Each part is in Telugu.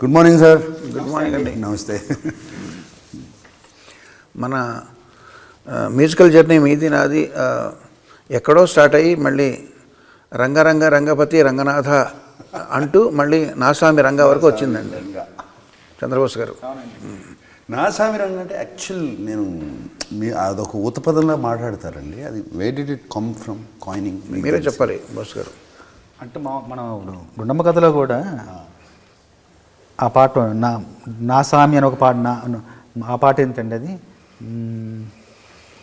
Good morning sir. Good morning అండి. నమస్తే. మన మ్యూజికల్ జర్నీ మీది నాది ఎక్కడో స్టార్ట్ అయ్యి మళ్ళీ రంగపతి రంగనాథ అంటూ మళ్ళీ నాస్వామి రంగ వరకు వచ్చిందండి చంద్రబోస్ గారు. నాస్వామి రంగ అంటే యాక్చువల్ నేను అదొక ఊతపదంలో మాట్లాడతారండి. అది where did it come from coining? మీరే చెప్పాలి బోస్ గారు. అంటే మనం గుండమ్మ కథలో కూడా ఆ పాట నా స్వామి అని ఒక పాట, ఆ పాట ఏంటండి అది?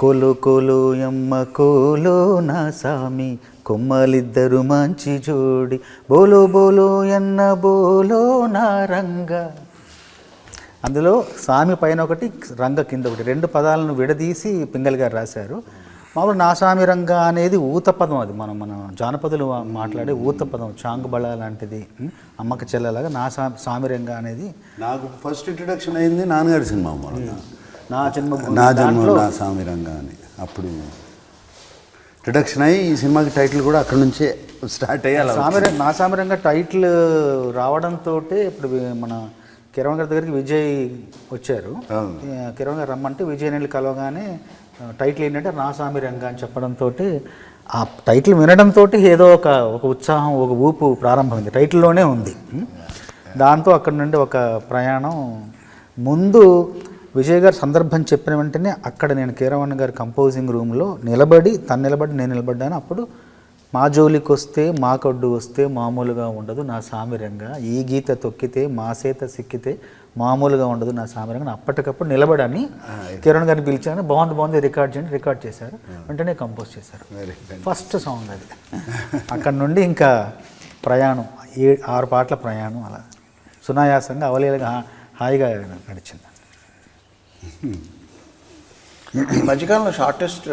కోలు కోలు ఎమ్మ కోలు నా స్వామి కొమ్మలిద్దరు మంచి జోడి బోలో బోలో ఎన్న బోలో నా రంగ. అందులో స్వామి పైన ఒకటి రంగ కింద ఒకటి, రెండు పదాలను విడదీసి పింగళి గారు రాశారు. మామూలు నా స్వామి రంగ అనేది ఊతపదం. అది మన జానపదులు మాట్లాడే ఊతపదం, చాంగుబళ లాంటిది, అమ్మక చెల్లెలాగా నా స్వామి రంగ అనేది. నాకు ఫస్ట్ ఇంట్రడక్షన్ అయింది నాన్నగారి సినిమా నా జన్మ నా స్వామి రంగ అని. అప్పుడు ఇంట్రడక్షన్ అయ్యి ఈ సినిమాకి టైటిల్ కూడా అక్కడ నుంచే స్టార్ట్ అయ్యి నా స్వామి రంగ టైటిల్ రావడంతో ఇప్పుడు మన కిరణ్ గారి దగ్గరికి విజయ్ వచ్చారు. కిరణ్ గారు రమ్మంటే విజయ్ నీళ్ళు కలవగానే టైటిల్ ఏంటంటే నా స్వామి రంగ అని చెప్పడంతో ఆ టైటిల్ వినడంతో ఏదో ఒక ఉత్సాహం, ఒక ఊపు ప్రారంభమైంది. టైటిల్లోనే ఉంది. దాంతో అక్కడి నుండి ఒక ప్రయాణం. ముందు విజయ్ గారు సందర్భం చెప్పిన వెంటనే అక్కడ నేను కీరవాణి గారి కంపోజింగ్ రూమ్లో నిలబడి నేను నిలబడ్డాను. అప్పుడు మా జోలికి వస్తే మా కొడ్డు వస్తే మామూలుగా ఉండదు నా సామిరంగా, ఈ గీత తొక్కితే మా సేత సిక్కితే మామూలుగా ఉండదు నా సామిరంగా. అప్పటికప్పుడు నిలబడని కిరణ్ గారిని పిలిచాను. బాగుంది రికార్డ్ చేయండి. రికార్డ్ చేశారు. వెంటనే కంపోజ్ చేశారు. ఫస్ట్ సాంగ్ అది. అక్కడ నుండి ఇంకా ప్రయాణం 6 పాటల ప్రయాణం అలా సునాయాసంగా అవలీలగా హాయిగా నడిచింది. ఈ మధ్యకాలంలో షార్టెస్ట్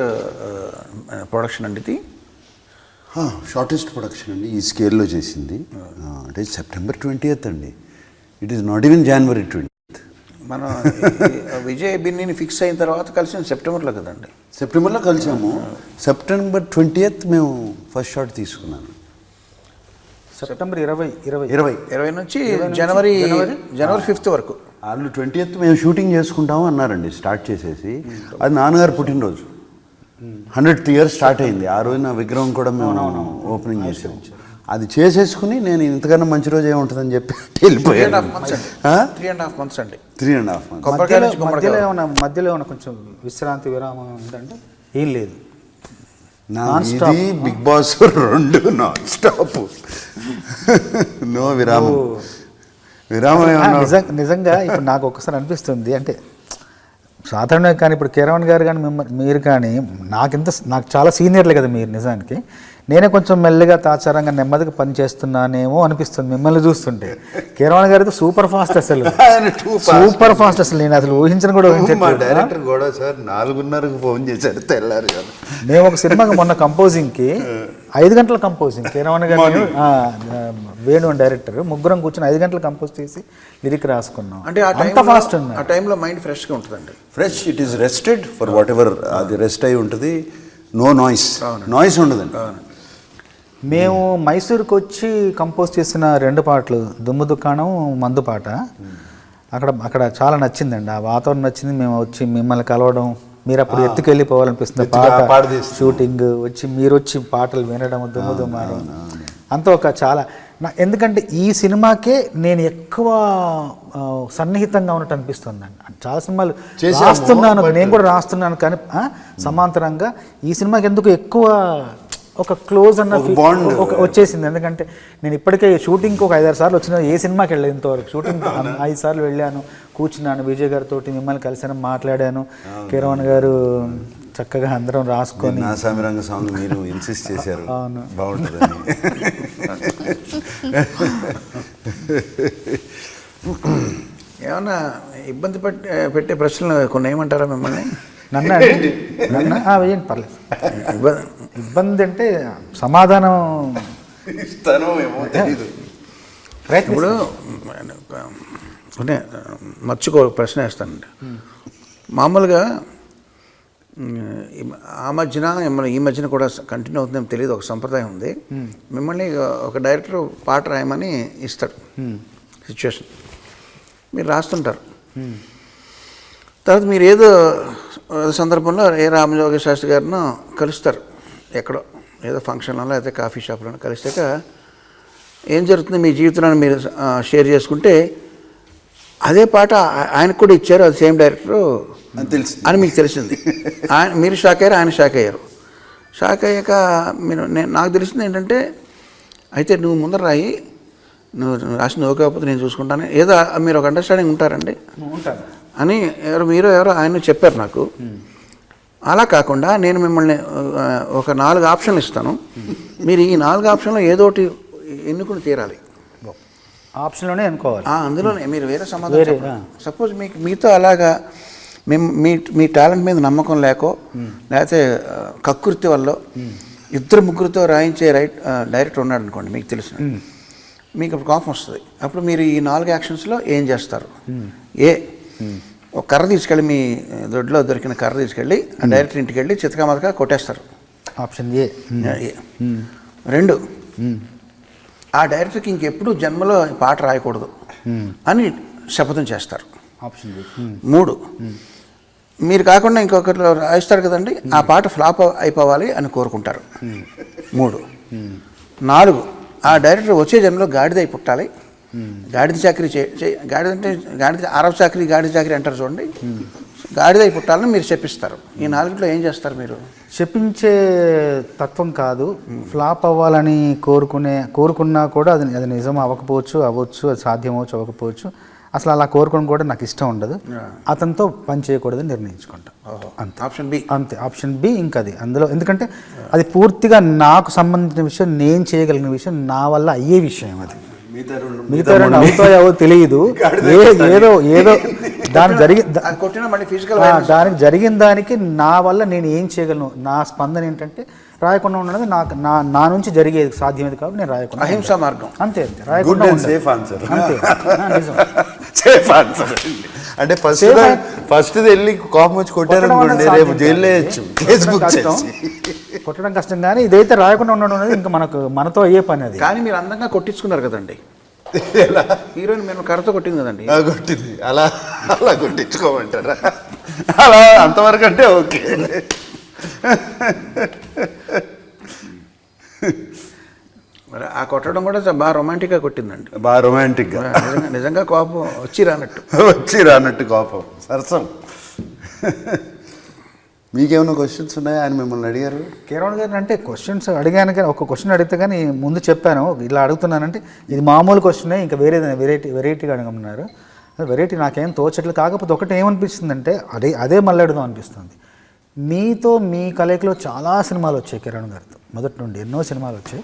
ప్రొడక్షన్ అండి ఇది. షార్టెస్ట్ ప్రొడక్షన్ అండి ఈ స్కేల్లో చేసింది. అంటే September 20th అండి. It is not even January 20th. మనం విజయ్ బిన్నీని ఫిక్స్ అయిన తర్వాత కలిసిన సెప్టెంబర్లో కదండి. సెప్టెంబర్లో కలిసాము. September 20th మేము ఫస్ట్ షాట్ తీసుకున్నాను. సెప్టెంబర్ 20 నుంచి జనవరి 5th వరకు. వాళ్ళు 20th మేము షూటింగ్ చేసుకుంటాము అన్నారండి స్టార్ట్ చేసేసి. అది నాన్నగారు పుట్టినరోజు 100th year స్టార్ట్ అయింది. ఆ రోజున విగ్రహం కూడా మేము ఓపెనింగ్ చేసాము. అది చేసేసుకుని నేను ఇంతకన్నా మంచి రోజు ఏముంటుందని చెప్పి వెళ్ళిపోయాను. 3.5 months అండి. 3.5 months. మధ్యలో ఏమైనా కొంచెం విశ్రాంతి విరామం ఉందంటే ఏం లేదు. Big boss 2 non stop, no విరామం. నిజంగా ఇప్పుడు నాకు ఒక్కసారి అనిపిస్తుంది, అంటే సాధారణంగా కానీ ఇప్పుడు కిరణ్ గారు కానీ మీరు కానీ నాకు చాలా సీనియర్లే కదా మీరు. నిజానికి నేనే కొంచెం మెల్లిగా తాచారంగా నెమ్మదిగా పని చేస్తున్నానేమో అనిపిస్తుంది మిమ్మల్ని చూస్తుంటే. కిరణ్ గారితో సూపర్ ఫాస్ట్, అసలు సూపర్ ఫాస్ట్. అసలు నేను అసలు ఊహించను కూడా ఊహించలేదు. డైరెక్టర్ కూడా సార్ 4:30కు ఫోన్ చేశారు తెల్లారు. మేము ఒక సినిమాకి మొన్న కంపోజింగ్కి 5 గంటల కంపోజింగ్, కిరణ్ గారు వేణు డైరెక్టర్ ముగ్గురం కూర్చొని 5 గంటలు కంపోజ్ చేసి లిరిక్ రాసుకున్నాం. అంటే అంత ఫాస్ట్ ఉంది. ఆ టైంలో మైండ్ ఫ్రెష్గా ఉంటుందండి. Fresh, it is rested for what ever. అది రెస్ట్ అయి ఉంటుంది. నో నాయిస్ ఉండదండి. మేము మైసూరుకి వచ్చి కంపోజ్ చేసిన 2 పాటలు, దుమ్ము దుకాణం, మందు పాట. అక్కడ చాలా నచ్చిందండి. ఆ వాతావరణం నచ్చింది. మేము వచ్చి మిమ్మల్ని కలవడం, మీరు అప్పుడు ఎత్తుకెళ్ళిపోవాలనిపిస్తుంది పాట షూటింగ్, మీరు వచ్చి పాటలు వినడం, దుమ్ము దుమ్మాడం అంతా ఒక చాలా ఎందుకంటే ఈ సినిమాకే నేను ఎక్కువ సన్నిహితంగా ఉన్నట్టు అనిపిస్తుందండి. చాలా సినిమాలు రాస్తున్నాను, నేను కూడా రాస్తున్నాను, కానీ సమాంతరంగా ఈ సినిమాకి ఎందుకు ఎక్కువ ఒక క్లోజ్ అన్న వచ్చేసింది. ఎందుకంటే నేను ఇప్పటికే షూటింగ్కి ఒక 5-6 సార్లు వచ్చిన, ఏ సినిమాకి వెళ్ళలేదు ఇంతవరకు. షూటింగ్ 5 సార్లు వెళ్ళాను, కూర్చున్నాను, విజయ్ గారితో మిమ్మల్ని కలిసాను, మాట్లాడాను. కిరణ్ గారు చక్కగా అందరం రాసుకొని నా సామిరంగ సాంగ్ మీరు ఇన్సిస్ట్ చేశారు. బాగుంటుంది. ఏమన్నా ఇబ్బంది పెట్టే ప్రశ్నలు కొన్ని ఏమంటారా మిమ్మల్ని? నన్ను వేయండి, పర్లేదు. ఇబ్బంది అంటే సమాధానం ఇప్పుడు మర్చికో ప్రశ్న వేస్తానండి. మామూలుగా ఈ మధ్యన కూడా కంటిన్యూ అవుతుందేమో తెలియదు, ఒక సంప్రదాయం ఉంది. మిమ్మల్ని ఒక డైరెక్టర్ పాట రాయమని ఇస్తాడు సిచ్యువేషన్. మీరు రాస్తుంటారు. తర్వాత మీరు ఏదో సందర్భంలో ఏ రామజోగ శాస్త్రి గారినో కలుస్తారు, ఎక్కడో ఏదో ఫంక్షన్లో అయితే కాఫీ షాప్లో కలిసాక ఏం జరుగుతుంది మీ జీవితంలో మీరు షేర్ చేసుకుంటే అదే పాట ఆయనకు కూడా ఇచ్చారు, అది సేమ్ డైరెక్టరు అని మీకు తెలిసింది. మీరు షాక్ అయ్యారు, ఆయన షాక్ అయ్యారు. షాక్ అయ్యాక నాకు తెలిసింది ఏంటంటే, అయితే నువ్వు ముందర రాయి, నువ్వు రాసి నువ్వు కాకపోతే నేను చూసుకుంటాను, ఏదో మీరు ఒక అండర్స్టాండింగ్ ఉంటారండి అని ఎవరో ఆయన చెప్పారు నాకు. అలా కాకుండా నేను మిమ్మల్ని ఒక 4 ఆప్షన్లు ఇస్తాను, మీరు ఈ 4 ఆప్షన్లో ఏదోటి ఎన్నుకుని తీరాలి. ఆప్షన్లోనే అనుకోవాలి, అందులోనే మీరు వేరే సమాధానం. సపోజ్ మీతో అలాగా మీ టాలెంట్ మీద నమ్మకం లేకో లేకపోతే కకృతి వల్ల 2-3తో రాయించే డైరెక్టర్ ఉన్నాడు అనుకోండి, మీకు తెలిసిన, మీకు అప్పుడు కోపం వస్తుంది. అప్పుడు మీరు ఈ 4 యాక్షన్స్లో ఏం చేస్తారు? ఒక కర్ర తీసుకెళ్ళి, మీ దొడ్లో దొరికిన కర్ర తీసుకెళ్ళి ఆ డైరెక్టర్ ఇంటికి వెళ్ళి చితకామతగా కొట్టేస్తారు. Option A. 2, ఆ డైరెక్టర్కి ఇంకెప్పుడు జన్మలో పాట రాయకూడదు అని శపథం చేస్తారు. Option B. 3, మీరు కాకుండా ఇంకొకరు రాయిస్తారు కదండి, ఆ పాట ఫ్లాప్ అయిపోవాలి అని కోరుకుంటారు. 3. 4, ఆ డైరెక్టర్ వచ్చే జన్మలో గాడిదై పుట్టాలి, గాడిద చాకరీ గాడిద అంటే అరబ్ చాకరీ గాడిద చాకరీ అంటారు చూడండి, గాడిదై పుట్టాలని మీరు చెప్పిస్తారు. ఈ 4లో ఏం చేస్తారు మీరు? చెప్పించే తత్వం కాదు, ఫ్లాప్ అవ్వాలని కోరుకున్నా కూడా అది నిజం అవ్వచ్చు, అది సాధ్యం అవ్వకపోవచ్చు. అసలు అలా కోరుకోవడం కూడా నాకు ఇష్టం ఉండదు, అతనితో పని చేయకూడదని నిర్ణయించుకుంటా. అంతే. Option B. అంతే, ఆప్షన్ బి. ఇంకా అది అందులో, ఎందుకంటే అది పూర్తిగా నాకు సంబంధించిన విషయం, నేను చేయగలిగిన విషయం, నా వల్ల అయ్యే విషయం. అది మిగతా 2 అవుతాయో తెలియదు, ఏదో దానికి జరిగిన దానికి నా వల్ల నేను ఏం చేయగలను, నా స్పందన ఏంటంటే రాయకుండా ఉండడం నా నుంచి జరిగేది సాధ్యమేది కాబట్టి నేను రాయకుండా. అహింసా మార్గం. అంతే, రాయకుండా అంటే ఫస్ట్ వెళ్ళి కోపం వచ్చి కొట్టారనుకోండి, రేపు జైల్లో కొట్టడం కష్టం, కానీ ఇదైతే రాయకుండా ఉండడం అనేది ఇంకా మనతో అయ్యే పని. అది కానీ మీరు అందంగా కొట్టించుకున్నారు కదండి, హీరోయిన్ మేము కర్రతో కొట్టింది కదండి. కొట్టింది, అలా కొట్టించుకోమంటారా? అలా అంతవరకు అంటే ఓకే. మరి ఆ కొట్టడం కూడా బాగా రొమాంటిక్గా కొట్టిందండి, బాగా రొమాంటిక్గా. నిజంగా కోపం వచ్చి రానట్టు కోపం సరసం. మీకేమైనా క్వశ్చన్స్ ఉన్నాయా? ఆయన మిమ్మల్ని అడిగారు కీరవాణి గారిని. అంటే క్వశ్చన్స్ అడిగాను, కానీ ఒక క్వశ్చన్ అడిగితే కానీ ముందు చెప్పాను ఇలా అడుగుతున్నానంటే ఇది మామూలు క్వశ్చనే, ఇంకా వెరైటీగా అడగమన్నారు. వెరైటీ నాకేం తోచట్లేదు. కాకపోతే ఒకటి ఏమనిపిస్తుందంటే అదే మళ్ళీ అడుగుదాం అనిపిస్తుంది. మీతో మీ కలయికలో చాలా సినిమాలు వచ్చాయి కీరవాణి గారితో, మొదటి నుండి ఎన్నో సినిమాలు వచ్చాయి.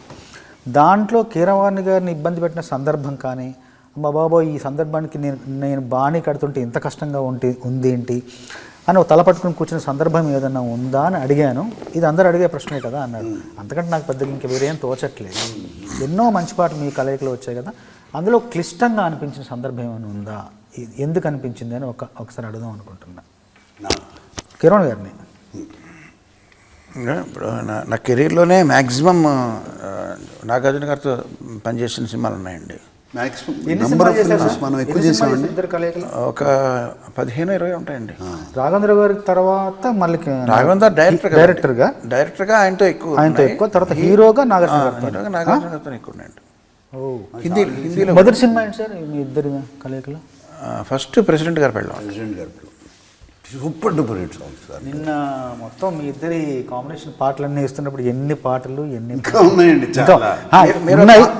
దాంట్లో కీరవాణి గారిని ఇబ్బంది పెట్టిన సందర్భం కానీ, మా బాబోయ్ ఈ సందర్భానికి నేను బాణీ కడుతుంటే ఇంత కష్టంగా ఉంది ఏంటి అని ఒక తల పట్టుకుని కూర్చున్న సందర్భం ఏదన్నా ఉందా అని అడిగాను. ఇది అందరూ అడిగే ప్రశ్నే కదా అన్నాడు. అంతకంటే నాకు పెద్దగా ఇంకా వేరేం తోచట్లేదు. ఎన్నో మంచి పాటలు మీ కలయికలో వచ్చాయి కదా, అందులో క్లిష్టంగా అనిపించిన సందర్భం ఏమైనా ఉందా, ఎందుకు అనిపించింది అని ఒకసారి అడుగుదాం అనుకుంటున్నా కీరవాణి గారిని. ఇప్పుడు నా కెరీర్లోనే మ్యాక్సిమం నాగార్జున గారితో పనిచేసిన సినిమాలు ఉన్నాయండి. మనం ఎక్కువ చేసామండి, ఒక 15-20 ఉంటాయండి. రాఘవేంద్ర గారి తర్వాత మళ్ళీ రాఘవేంద్ర డైరెక్టర్గా ఆయనతో ఎక్కువ, తర్వాత హీరోగా నాగార్జున గారితో ఎక్కువ ఉన్నాయండి. హిందీలో మొదటి సినిమా ఏంటి సార్ మీ ఇద్దరి కలయికలో? ఫస్ట్ ప్రెసిడెంట్ గారు పెళ్ళాం. Super duper hit song sir. నిన్న మొత్తం మీ ఇద్దరి కాంబినేషన్ పాటలన్నీ ఇస్తున్నప్పుడు ఎన్ని పాటలు ఉన్నాయండి.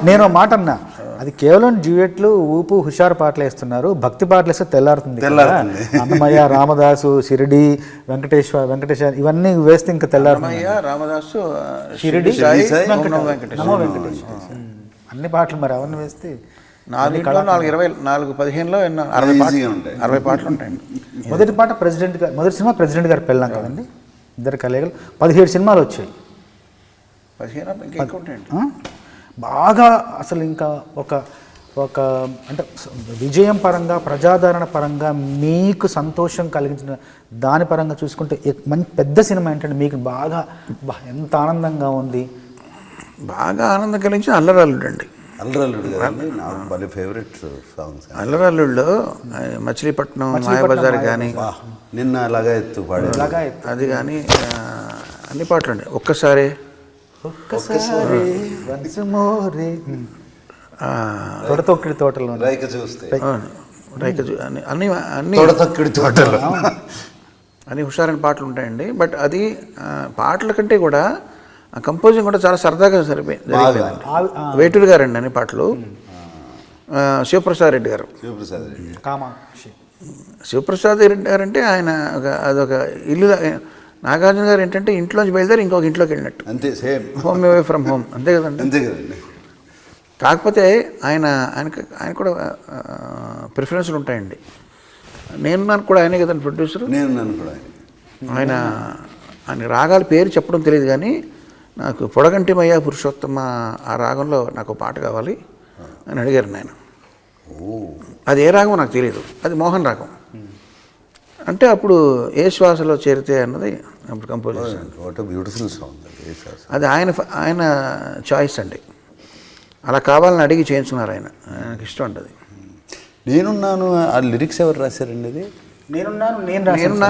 నేను మాట అన్నా, అది కేవలం డ్యూయెట్లు ఊపు హుషారు పాటలు వేస్తున్నారు, భక్తి పాటలు వేస్తే తెల్లారుతుంది. అన్నమయ్య, రామదాసు, షిరిడి, వెంకటేశ్వర ఇవన్నీ వేస్తే ఇంకా తెల్లారుతుంది. రామదాసు, షిరిడి, నమో వెంకటేశ్వర అన్ని పాటలు మరి అవన్నీ వేస్తే 4-15లో 60 పాటలు ఉంటాయండి. మొదటి సినిమా ప్రెసిడెంట్ గారు పెళ్ళాం కదండి, ఇద్దరు కలయికలు 17 సినిమాలు వచ్చాయి. 15 ఉంటాయండి. బాగా అసలు ఇంకా ఒక అంటే విజయం పరంగా, ప్రజాదరణ పరంగా మీకు సంతోషం కలిగించిన దాని పరంగా చూసుకుంటే మంచి పెద్ద సినిమా ఏంటంటే మీకు బాగా ఎంత ఆనందంగా ఉంది? బాగా ఆనందం కలిగించిన అల్లరల్లుడు అండి. అల్లరల్లుడు కదండి నాకు భలే ఫేవరెట్ సాంగ్స్. అల్లరల్లుల్లో మచిలీపట్నం మాయాబజార్ కానీ నిన్న అలాగా ఎత్తు పాడే అది కానీ అన్ని పాటలు అండి. ఒక్కసారి తొడతొక్కిడి తోటలో రైక చూస్తే అన్ని అన్ని తొడతొక్కిడి తోటలో అన్ని హుషారైన పాటలు ఉంటాయండి. బట్ అది పాటల కంటే కూడా కంపోజింగ్ కూడా చాలా సరదాగా జరిగిపోయిందండి. వేటూరు గారండి అన్ని పాటలు. శివప్రసాద్ రెడ్డి గారు, కామాక్షి శివప్రసాద్ రెడ్డి గారు అంటే ఆయన అదొక ఇల్లు. నాగార్జున గారు ఏంటంటే ఇంట్లోంచి బయలుదేరి ఇంకొక ఇంట్లోకి వెళ్ళినట్టు, అంతే same home away from home, అంతే కదండి. అంతే కదండి. కాకపోతే ఆయన కూడా ప్రిఫరెన్స్లు ఉంటాయండి. నేను కూడా ఆయనే కదండి ప్రొడ్యూసర్. నేను కూడా ఆయన రాగాల పేరు చెప్పడం తెలియదు కానీ నాకు పొడగంటిమయ్య పురుషోత్తమ ఆ రాగంలో నాకు పాట కావాలి అని అడిగారు ఆయన. అది ఏ రాగమో నాకు తెలియదు, అది మోహన్ రాగం. అంటే అప్పుడు ఏ శ్వాసలో చేరితే అన్నది అప్పుడు కంపోజ్ చేశాను. What a beautiful song. అది ఆయన చాయిస్ అండి. అలా కావాలని అడిగి చేయించుకున్నారు ఆయన. ఆయనకి ఇష్టం అండి అది. నేనున్నాను ఆ లిరిక్స్ ఎవరు రాశారండి? అది నేనున్నాను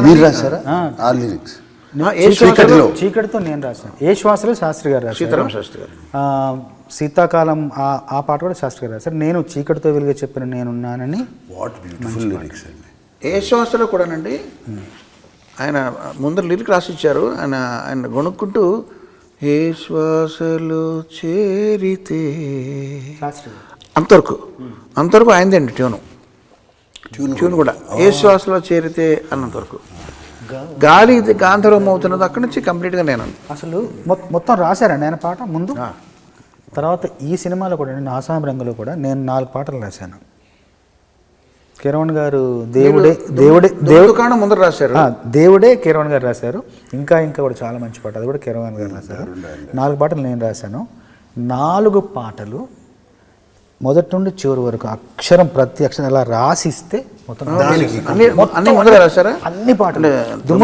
మీరు రాశారా ఆ లిరిక్స్? చీకటితో నేను రాశాను. ఏ శ్వాసలో శాస్త్రి గారు రాశారు, సీతారామ శాస్త్రి గారు. శీతాకాలం ఆ పాట కూడా శాస్త్రి గారు రాశారు. నేను చీకటితో వెలుగు చెప్పిన నేనున్నానని. వాట్ బ్యూటిఫుల్ లిరిక్స్ అండి. ఏ శ్వాసలో కూడానండి ఆయన ముందర లిరిక్ రాసిచ్చారు. ఆయన గొనుక్కుంటూ ఏ శ్వాసలో చేరితే అంతవరకు ఆయనదండి ట్యూన్ కూడా. ఏ శ్వాసలో చేరితే అన్నంతవరకు. గాలి గాంధర్వం అవుతున్నది అక్కడి నుంచి కంప్లీట్గా నేను అసలు మొత్తం రాశారండి ఆయన పాట ముందు. తర్వాత ఈ సినిమాలో కూడా ఆసామి రంగులో కూడా నేను 4 పాటలు రాశాను. కిరణ్ గారు ముందర రాశారు. దేవుడే కిరణ్ గారు రాశారు. ఇంకా కూడా చాలా మంచి పాట, అది కూడా కిరణ్ గారు రాశారు. 4 పాటలు నేను రాశాను. 4 పాటలు మొదటి నుండి చివరి వరకు అక్షరం ప్రతి అక్షరం ఎలా రాసిస్తే మొత్తం ముందర రాశారా? అన్ని పాటలు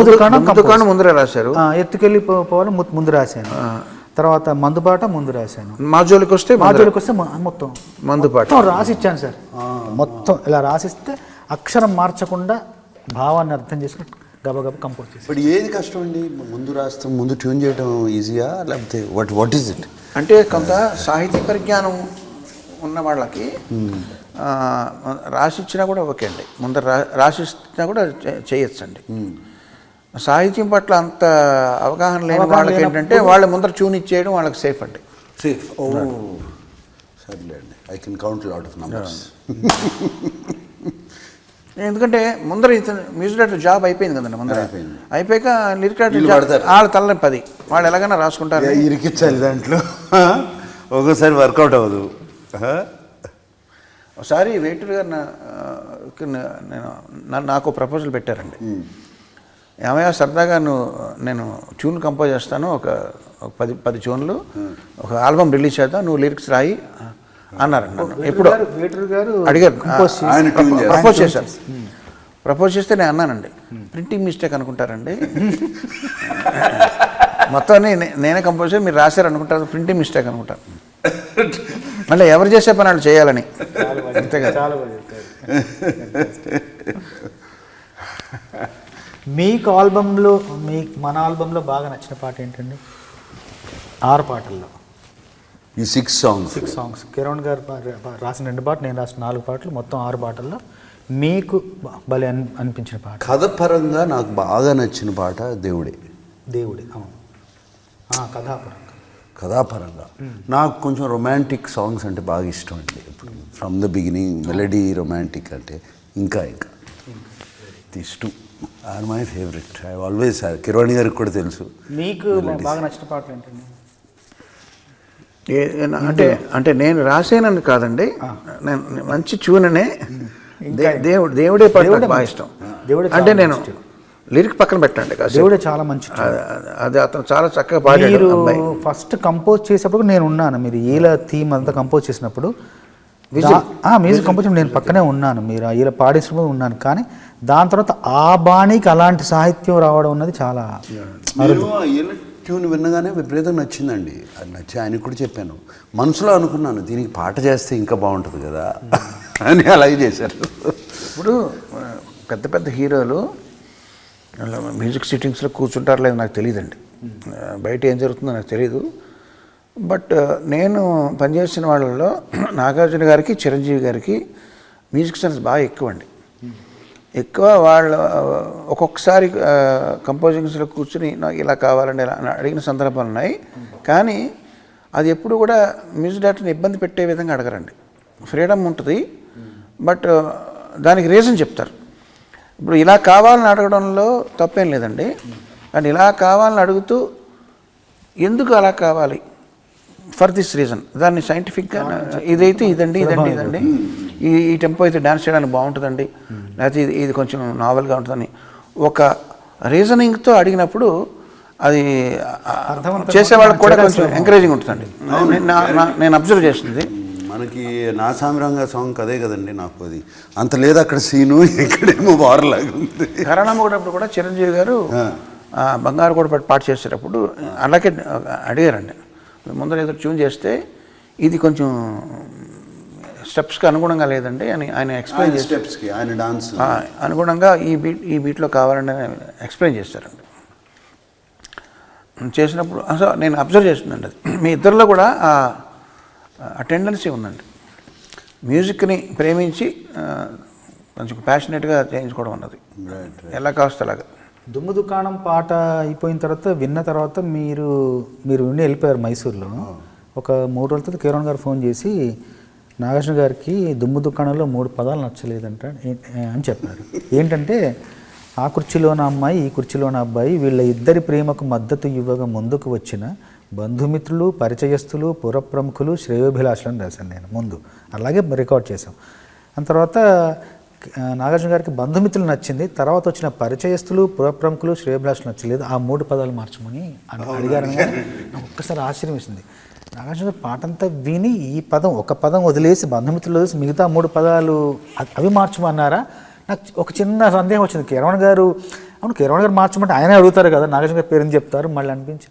దుకాణం ముందర రాశారు. ఎత్తుకెళ్ళి పోవాలి ముందు రాశాను. తర్వాత మందుపాట ముందు రాశాను. మాజోలికి వస్తే మొత్తం మందుపాట రాసి ఇచ్చాను సార్. మొత్తం ఇలా రాసిస్తే అక్షరం మార్చకుండా భావాన్ని అర్థం చేసుకుని గబగబ కంపోజ్ చేసి. ఇప్పుడు ఏది కష్టం అండి? ముందు రాస్తాం, ముందు ట్యూన్ చేయడం ఈజీయా లేకపోతే వాట్ ఈజ్ ఇట్? అంటే కొంత సాహిత్య పరిజ్ఞానం ఉన్న వాళ్ళకి రాసిచ్చినా కూడా ఓకే అండి. ముందర రాసిచ్చినా కూడా చేయొచ్చండి. సాహిత్యం పట్ల అంత అవగాహన లేని వాళ్ళకి ఏంటంటే వాళ్ళ ముందర ట్యూన్ ఇచ్చేయడం వాళ్ళకి సేఫ్ అండి. సేఫ్. సర్లే అండి, I can count lot of numbers. ఎందుకంటే ముందర మ్యూజిక్ డైరెక్టర్ జాబ్ అయిపోయింది కదండి. ముందర అయిపోయాక లిరిక్ డైరెక్టర్ వాళ్ళ తలని 10 వాళ్ళు ఎలాగైనా రాసుకుంటారు. ఇరికిచ్చాలి దాంట్లో, ఒక్కోసారి వర్కౌట్ అవ్వదు. ఒకసారి వేటూరు గారు నాకు ప్రపోజల్ పెట్టారండి. ఏమయ్యా సరదాగా నేను ట్యూన్ కంపోజ్ చేస్తాను, ఒక 10 ట్యూన్లు, ఒక ఆల్బమ్ రిలీజ్ చేద్దాం, నువ్వు లిరిక్స్ రాయి అన్నారు. ఎప్పుడు అడిగారు, ప్రపోజ్ చేశారు. ప్రపోజ్ చేస్తే నేను అన్నానండి, ప్రింటింగ్ మిస్టేక్ అనుకుంటారండి, మొత్తాన్ని నేనే కంపోజ్ చేసి మీరు రాశారు అనుకుంటారు, ప్రింటింగ్ మిస్టేక్ అనుకుంటారు. మళ్ళీ ఎవరు చేసే పని వాళ్ళు చేయాలని, అంతే కదా. మీకు ఆల్బంలో మన ఆల్బంలో బాగా నచ్చిన పాట ఏంటండి? 6 పాటల్లో ఈ 6 సాంగ్స్ కిరణ్ గారు రాసిన 2 పాటలు, నేను రాసిన 4 పాటలు, మొత్తం 6 పాటల్లో మీకు భలే అనిపించిన పాట? కథ పరంగా నాకు బాగా నచ్చిన పాట దేవుడే. అవును. కథాపరంగా నాకు కొంచెం రొమాంటిక్ సాంగ్స్ అంటే బాగా ఇష్టం అండి. ఇప్పుడు from the beginning melody romantic అంటే ఇంకా these two are my favourite. I always, Kiran గారికి కూడా తెలుసు. మీకు బాగా నచ్చిన పాటలు ఏంటండి? అంటే నేను రాసేనని కాదండి, నేను మంచి ట్యూననే దేవుడే పాట బాగా ఇష్టం. అంటే నేను లిరిక్ పక్కన పెట్టండి, దేవుడే చాలా మంచి, అది అతను చాలా చక్కగా పాడాడు. ఫస్ట్ కంపోజ్ చేసేటప్పుడు నేను ఉన్నాను, మీరు ఈల థీమ్ అంతా కంపోజ్ చేసినప్పుడు మ్యూజిక్ కంపోజ్ నేను పక్కనే ఉన్నాను, మీరు ఈల పాడేసినప్పుడు ఉన్నాను. కానీ దాని తర్వాత ఆ బాణీకి అలాంటి సాహిత్యం రావడం ఉన్నది చాలా ట్యూన్ విన్నగానే విపరీతంగా నచ్చిందండి. అది నచ్చి ఆయనకు కూడా చెప్పాను. మనసులో అనుకున్నాను దీనికి పాట చేస్తే ఇంకా బాగుంటుంది కదా అని అలాగే చేశారు. ఇప్పుడు పెద్ద పెద్ద హీరోలు మ్యూజిక్ సిట్టింగ్స్లో కూర్చుంటారు లేదు నాకు తెలియదండి, బయట ఏం జరుగుతుందో నాకు తెలియదు. బట్ నేను పనిచేసిన వాళ్ళలో నాగార్జున గారికి చిరంజీవి గారికి మ్యూజిక్ సెన్స్ బాగా ఎక్కువ అండి. ఎక్కువ వాళ్ళ ఒక్కొక్కసారి కంపోజింగ్స్లో కూర్చుని నాకు ఇలా కావాలని ఇలా అడిగిన సందర్భాలు ఉన్నాయి. కానీ అది ఎప్పుడు కూడా మ్యూజిక్ డైరెక్టర్ని ఇబ్బంది పెట్టే విధంగా అడగరండి. ఫ్రీడమ్ ఉంటుంది, బట్ దానికి రీజన్ చెప్తారు. ఇప్పుడు ఇలా కావాలని అడగడంలో తప్పేం లేదండి, కానీ ఇలా కావాలని అడుగుతూ ఎందుకు అలా కావాలి ఫర్ దిస్ రీజన్, దాన్ని సైంటిఫిక్గా ఇదైతే ఇదండి ఇదండి ఇదండి ఈ టెంపో అయితే డ్యాన్స్ చేయడానికి బాగుంటుందండి, లేకపోతే ఇది కొంచెం నావెల్గా ఉంటుందని ఒక రీజనింగ్తో అడిగినప్పుడు అది చేసేవాళ్ళకి కూడా కొంచెం ఎంకరేజింగ్ ఉంటుందండి. నేను అబ్జర్వ్ చేస్తుంది. మనకి నా సామిరంగా సాంగ్ అదే కదండి, నాకు అది అంత లేదు అక్కడ సీను, ఇక్కడేమో వారలాగా ఉంది. కరణమ్మ కూడా చిరంజీవి గారు బంగారు కూడా పాట చేసేటప్పుడు అలాగే అడిగారండి, ముందర ఏదో ట్యూన్ చేస్తే ఇది కొంచెం స్టెప్స్కి అనుగుణంగా లేదండి అని ఆయన ఎక్స్ప్లెయిన్ చేసి స్టెప్స్కి ఆయన డాన్స్ అనుగుణంగా ఈ బీట్లో కావాలని ఎక్స్ప్లెయిన్ చేస్తారండి. చేసినప్పుడు అసలు నేను అబ్జర్వ్ చేస్తుందండి, అది మీ ఇద్దరిలో కూడా ఆ టెండెన్సీ ఉందండి. మ్యూజిక్ని ప్రేమించి కొంచెం ప్యాషనెట్గా చేయించుకోవడం అన్నది ఎలా కాస్త అలాగా. దుమ్ము దుకాణం పాట అయిపోయిన తర్వాత విన్న తర్వాత మీరు విని వెళ్ళిపోయారు మైసూర్లో. ఒక 3 రోజుల తర్వాత కిరణ్ గారు ఫోన్ చేసి నాగార్జున గారికి దుమ్ము దుకాణంలో 3 పదాలు నచ్చలేదంట అని చెప్పారు. ఏంటంటే ఆ కుర్చీలోన అమ్మాయి ఈ కుర్చీలోన అబ్బాయి వీళ్ళ ఇద్దరి ప్రేమకు మద్దతు ఇవ్వగా ముందుకు వచ్చిన బంధుమిత్రులు పరిచయస్తులు పురప్రముఖులు శ్రేయోభిలాషులను రాశాను నేను ముందు, అలాగే రికార్డ్ చేశాం. ఆ తర్వాత నాగార్జున గారికి బంధుమిత్రులు నచ్చింది, తర్వాత వచ్చిన పరిచయస్తులు పురప్రముఖులు శ్రేయోభిలాషులు నచ్చలేదు, ఆ 3 పదాలు మార్చమని అడిగారని నాకు ఒక్కసారి ఆశ్చర్యం వేసింది. నాగార్జున పాట అంతా విని ఈ పదం ఒక పదం వదిలేసి బంధుమిత్రులు వదిలేసి మిగతా 3 పదాలు అవి మార్చమన్నారా? నాకు ఒక చిన్న సందేహం వచ్చింది. కిరణ్ గారు మార్చమంటే ఆయనే అడుగుతారు కదా, నాగార్జున గారి పేరుని చెప్తారు మళ్ళీ అనిపించి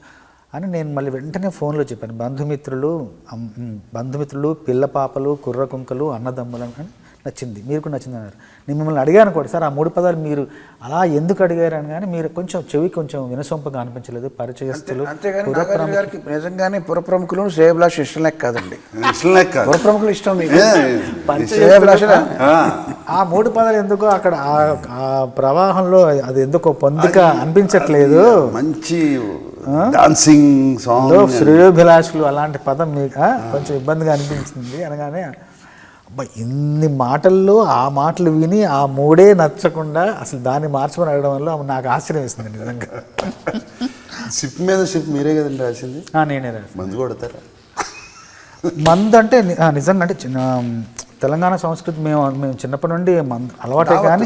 అని నేను మళ్ళీ వెంటనే ఫోన్లో చెప్పాను. బంధుమిత్రులు పిల్ల పాపలు కుర్ర కుంకలు అన్నదమ్ములు అని నచ్చింది, మీరు కూడా నచ్చింది అన్నారు. నేను మిమ్మల్ని అడిగాను కూడా, సార్ ఆ 3 పదాలు మీరు అలా ఎందుకు అడిగారని, కానీ మీరు కొంచెం చెవి కొంచెం వినసొంపగా అనిపించలేదు. పరిచయస్తులు నిజంగానే పురప్రముఖులు శ్రేయోభిలాష్ ఇష్టం లేక కాదండి, పురప్రముఖులు ఇష్టం. ఆ 3 పదాలు ఎందుకో అక్కడ ఆ ప్రవాహంలో అది ఎందుకో పొందిక అనిపించట్లేదు. మంచి డాన్సింగ్ సాంగ్ శ్రేయోభిలాషులు అలాంటి పదం మీకు కొంచెం ఇబ్బందిగా అనిపించింది అనగానే అబ్బా ఇన్ని మాటల్లో ఆ మాటలు విని ఆ 3 నచ్చకుండా అసలు దాన్ని మార్చమని అడగడం వల్ల నాకు ఆశ్చర్యం వేసింది నిజంగా. సిప్ మీద సిప్ మీరే కదండి రాసింది? నేనే రాసింది. మందు కొడతారా? మందు అంటే నిజంగా అంటే తెలంగాణ సంస్కృతి మేము చిన్నప్పటి నుండి అలవాటే, కానీ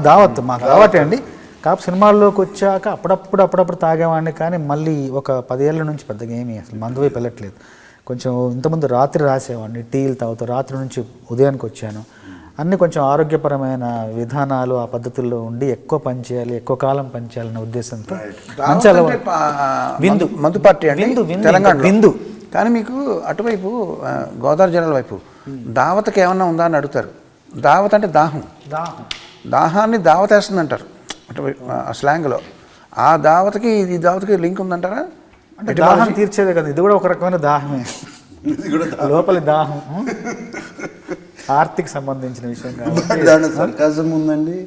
దావత్ మాకు అలవాటే అండి. కాకపోతే సినిమాల్లోకి వచ్చాక అప్పుడప్పుడు తాగేవాడిని, కానీ మళ్ళీ ఒక 10 ఏళ్ళ నుంచి పెద్దగా ఏమీ అసలు మందు వైపు వెళ్ళట్లేదు. కొంచెం ఇంతకుముందు రాత్రి రాసేవాడిని, టీలు తాగుతూ రాత్రి నుంచి ఉదయానికి వచ్చాను. అన్నీ కొంచెం ఆరోగ్యపరమైన విధానాలు ఆ పద్ధతుల్లో ఉండి ఎక్కువ పనిచేయాలి, ఎక్కువ కాలం పనిచేయాలనే ఉద్దేశంతో మంచి విందు మందు పార్టీ అండి తెలంగాణ విందు. కానీ మీకు అటువైపు గోదావరి జిల్లాల వైపు దావతకి ఏమన్నా ఉందా అని అడుగుతారు. దావత్ అంటే దాహాన్ని దావతేస్తుంది అంటారు అటువైపు ఆ స్లాంగ్లో. ఆ దావతకి ఈ దావతకి లింక్ ఉందంటారా? అంటే దాహం తీర్చేదే కదా, ఇది కూడా ఒక రకమైన దాహమే, లోపలి దాహం ఆర్తికి సంబంధించిన విషయం కాబట్టి దాంట్లో సర్కాజం ఉందండి,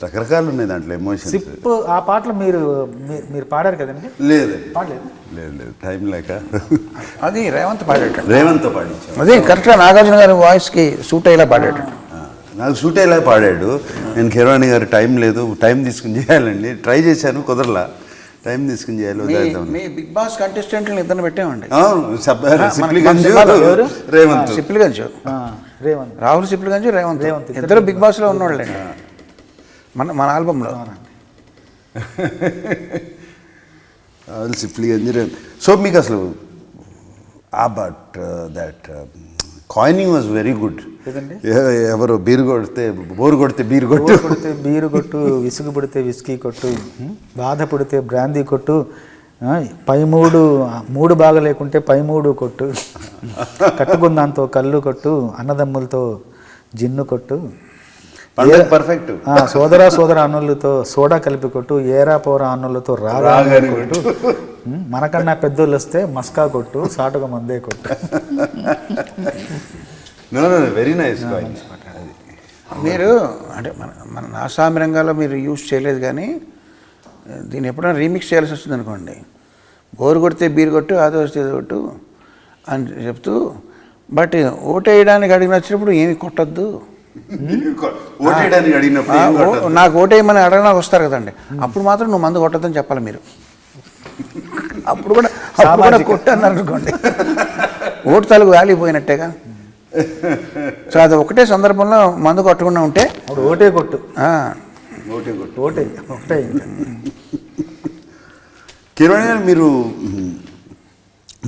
రకరకాలు ఉన్నాయి దాంట్లో ఎమోషన్. సిప్ ఆ పాటలు మీరు పాడారు కదండి? లేదు పాడలేదు, టైం లేక. అది రేవంత్ పాడాడు, రేవంత్ పాడించాడు. అదే కరెక్ట్గా నాగార్జున గారి వాయిస్కి సూట్ అయ్యేలా పాడాడు. నాకు సూట్ అయ్యేలా పాడాడు. నేను కిరణ్ గారు టైం లేదు, టైం తీసుకుని చేయాలండి, ట్రై చేశాను కుదరలా, టైం తీసుకుని చేయాలి. మీ బిగ్ బాస్ కంటెస్టెంట్లను ఇద్దరు పెట్టామండి, రాహుల్ సిప్లిగంజ్ రేవంత్ ఇద్దరు బిగ్ బాస్లో ఉన్నవాళ్ళండి మన ఆల్బంలో. రాహుల్ సిప్లిగంజ్. సో మీకు అసలు but that coining was very good. ఎవరు బోరు కొడితే బీరు కొట్టు, విసుగు పుడితే విస్కీ కొట్టు, బాధ పుడితే బ్రాందీ కొట్టు, పై మూడు బాగా లేకుంటే పై మూడు కొట్టు, కట్టుకుందాంతో కళ్ళు కొట్టు, అన్నదమ్ములతో జిన్ను కొట్టు, పర్ఫెక్ట్, సోదర అన్నులతో సోడా కలిపి కొట్టు, ఏరా పోరా అన్నులతో రాగా కొట్టు, మనకన్నా పెద్దోళ్ళు వస్తే మస్కా కొట్టు, సాటుగా మందే కొట్టు. Very nice. మీరు అంటే మన ఆసామి రంగాల్లో మీరు యూజ్ చేయలేదు, కానీ దీన్ని ఎప్పుడైనా రీమిక్స్ చేయాల్సి వస్తుంది అనుకోండి. బోరు కొడితే బీరు కొట్టు, ఆది వస్తే ఇది కొట్టు అని చెప్తూ, బట్ ఓటేయడానికి అడిగిన వచ్చినప్పుడు ఏమి కొట్టద్దు, నాకు ఓటేయమని అడగడానికి వస్తారు కదండి, అప్పుడు మాత్రం నువ్వు మందు కొట్టద్దని చెప్పాలి మీరు. అప్పుడు కూడా కొట్టు అన్నారు అనుకోండి, ఓటు తాలూకు వాల్యూ పోయినట్టేగా. సో అది ఒకటే సందర్భంలో మందు కొట్టకుండా ఉంటే అప్పుడు ఓటే కొట్టు, ఒకటే. కిరణ్ గారు, మీరు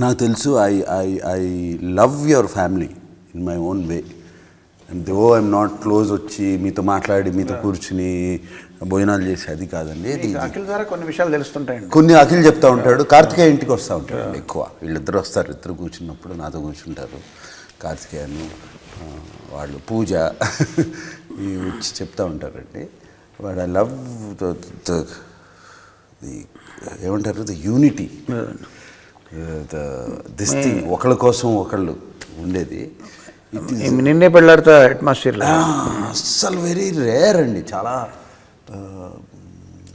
నాకు తెలుసు, I love your family in my own way. Though I'm not close వచ్చి మీతో మాట్లాడి మీతో కూర్చుని భోజనాలు చేసి అది కాదండి. అఖిల్ ద్వారా కొన్ని విషయాలు తెలుస్తుంటాయండి. కొన్ని అఖిల్ చెప్తా ఉంటాడు, కార్తికేయ ఇంటికి వస్తూ ఉంటాడు ఎక్కువ. వీళ్ళిద్దరు వస్తారు, ఇద్దరు కూర్చున్నప్పుడు నాతో కూర్చుంటారు. కార్తికేయను వాళ్ళు పూజ వచ్చి చెప్తూ ఉంటారండి. వాడు ఐ లవ్ ఏమంటారు, ద యూనిటీ, దిస్ థింగ్, ఒకళ్ళ కోసం ఒకళ్ళు ఉండేది. నిన్నే పెళ్ళాడుతా అట్మాస్ఫియర్ అస్సలు వెరీ రేర్ అండి, చాలా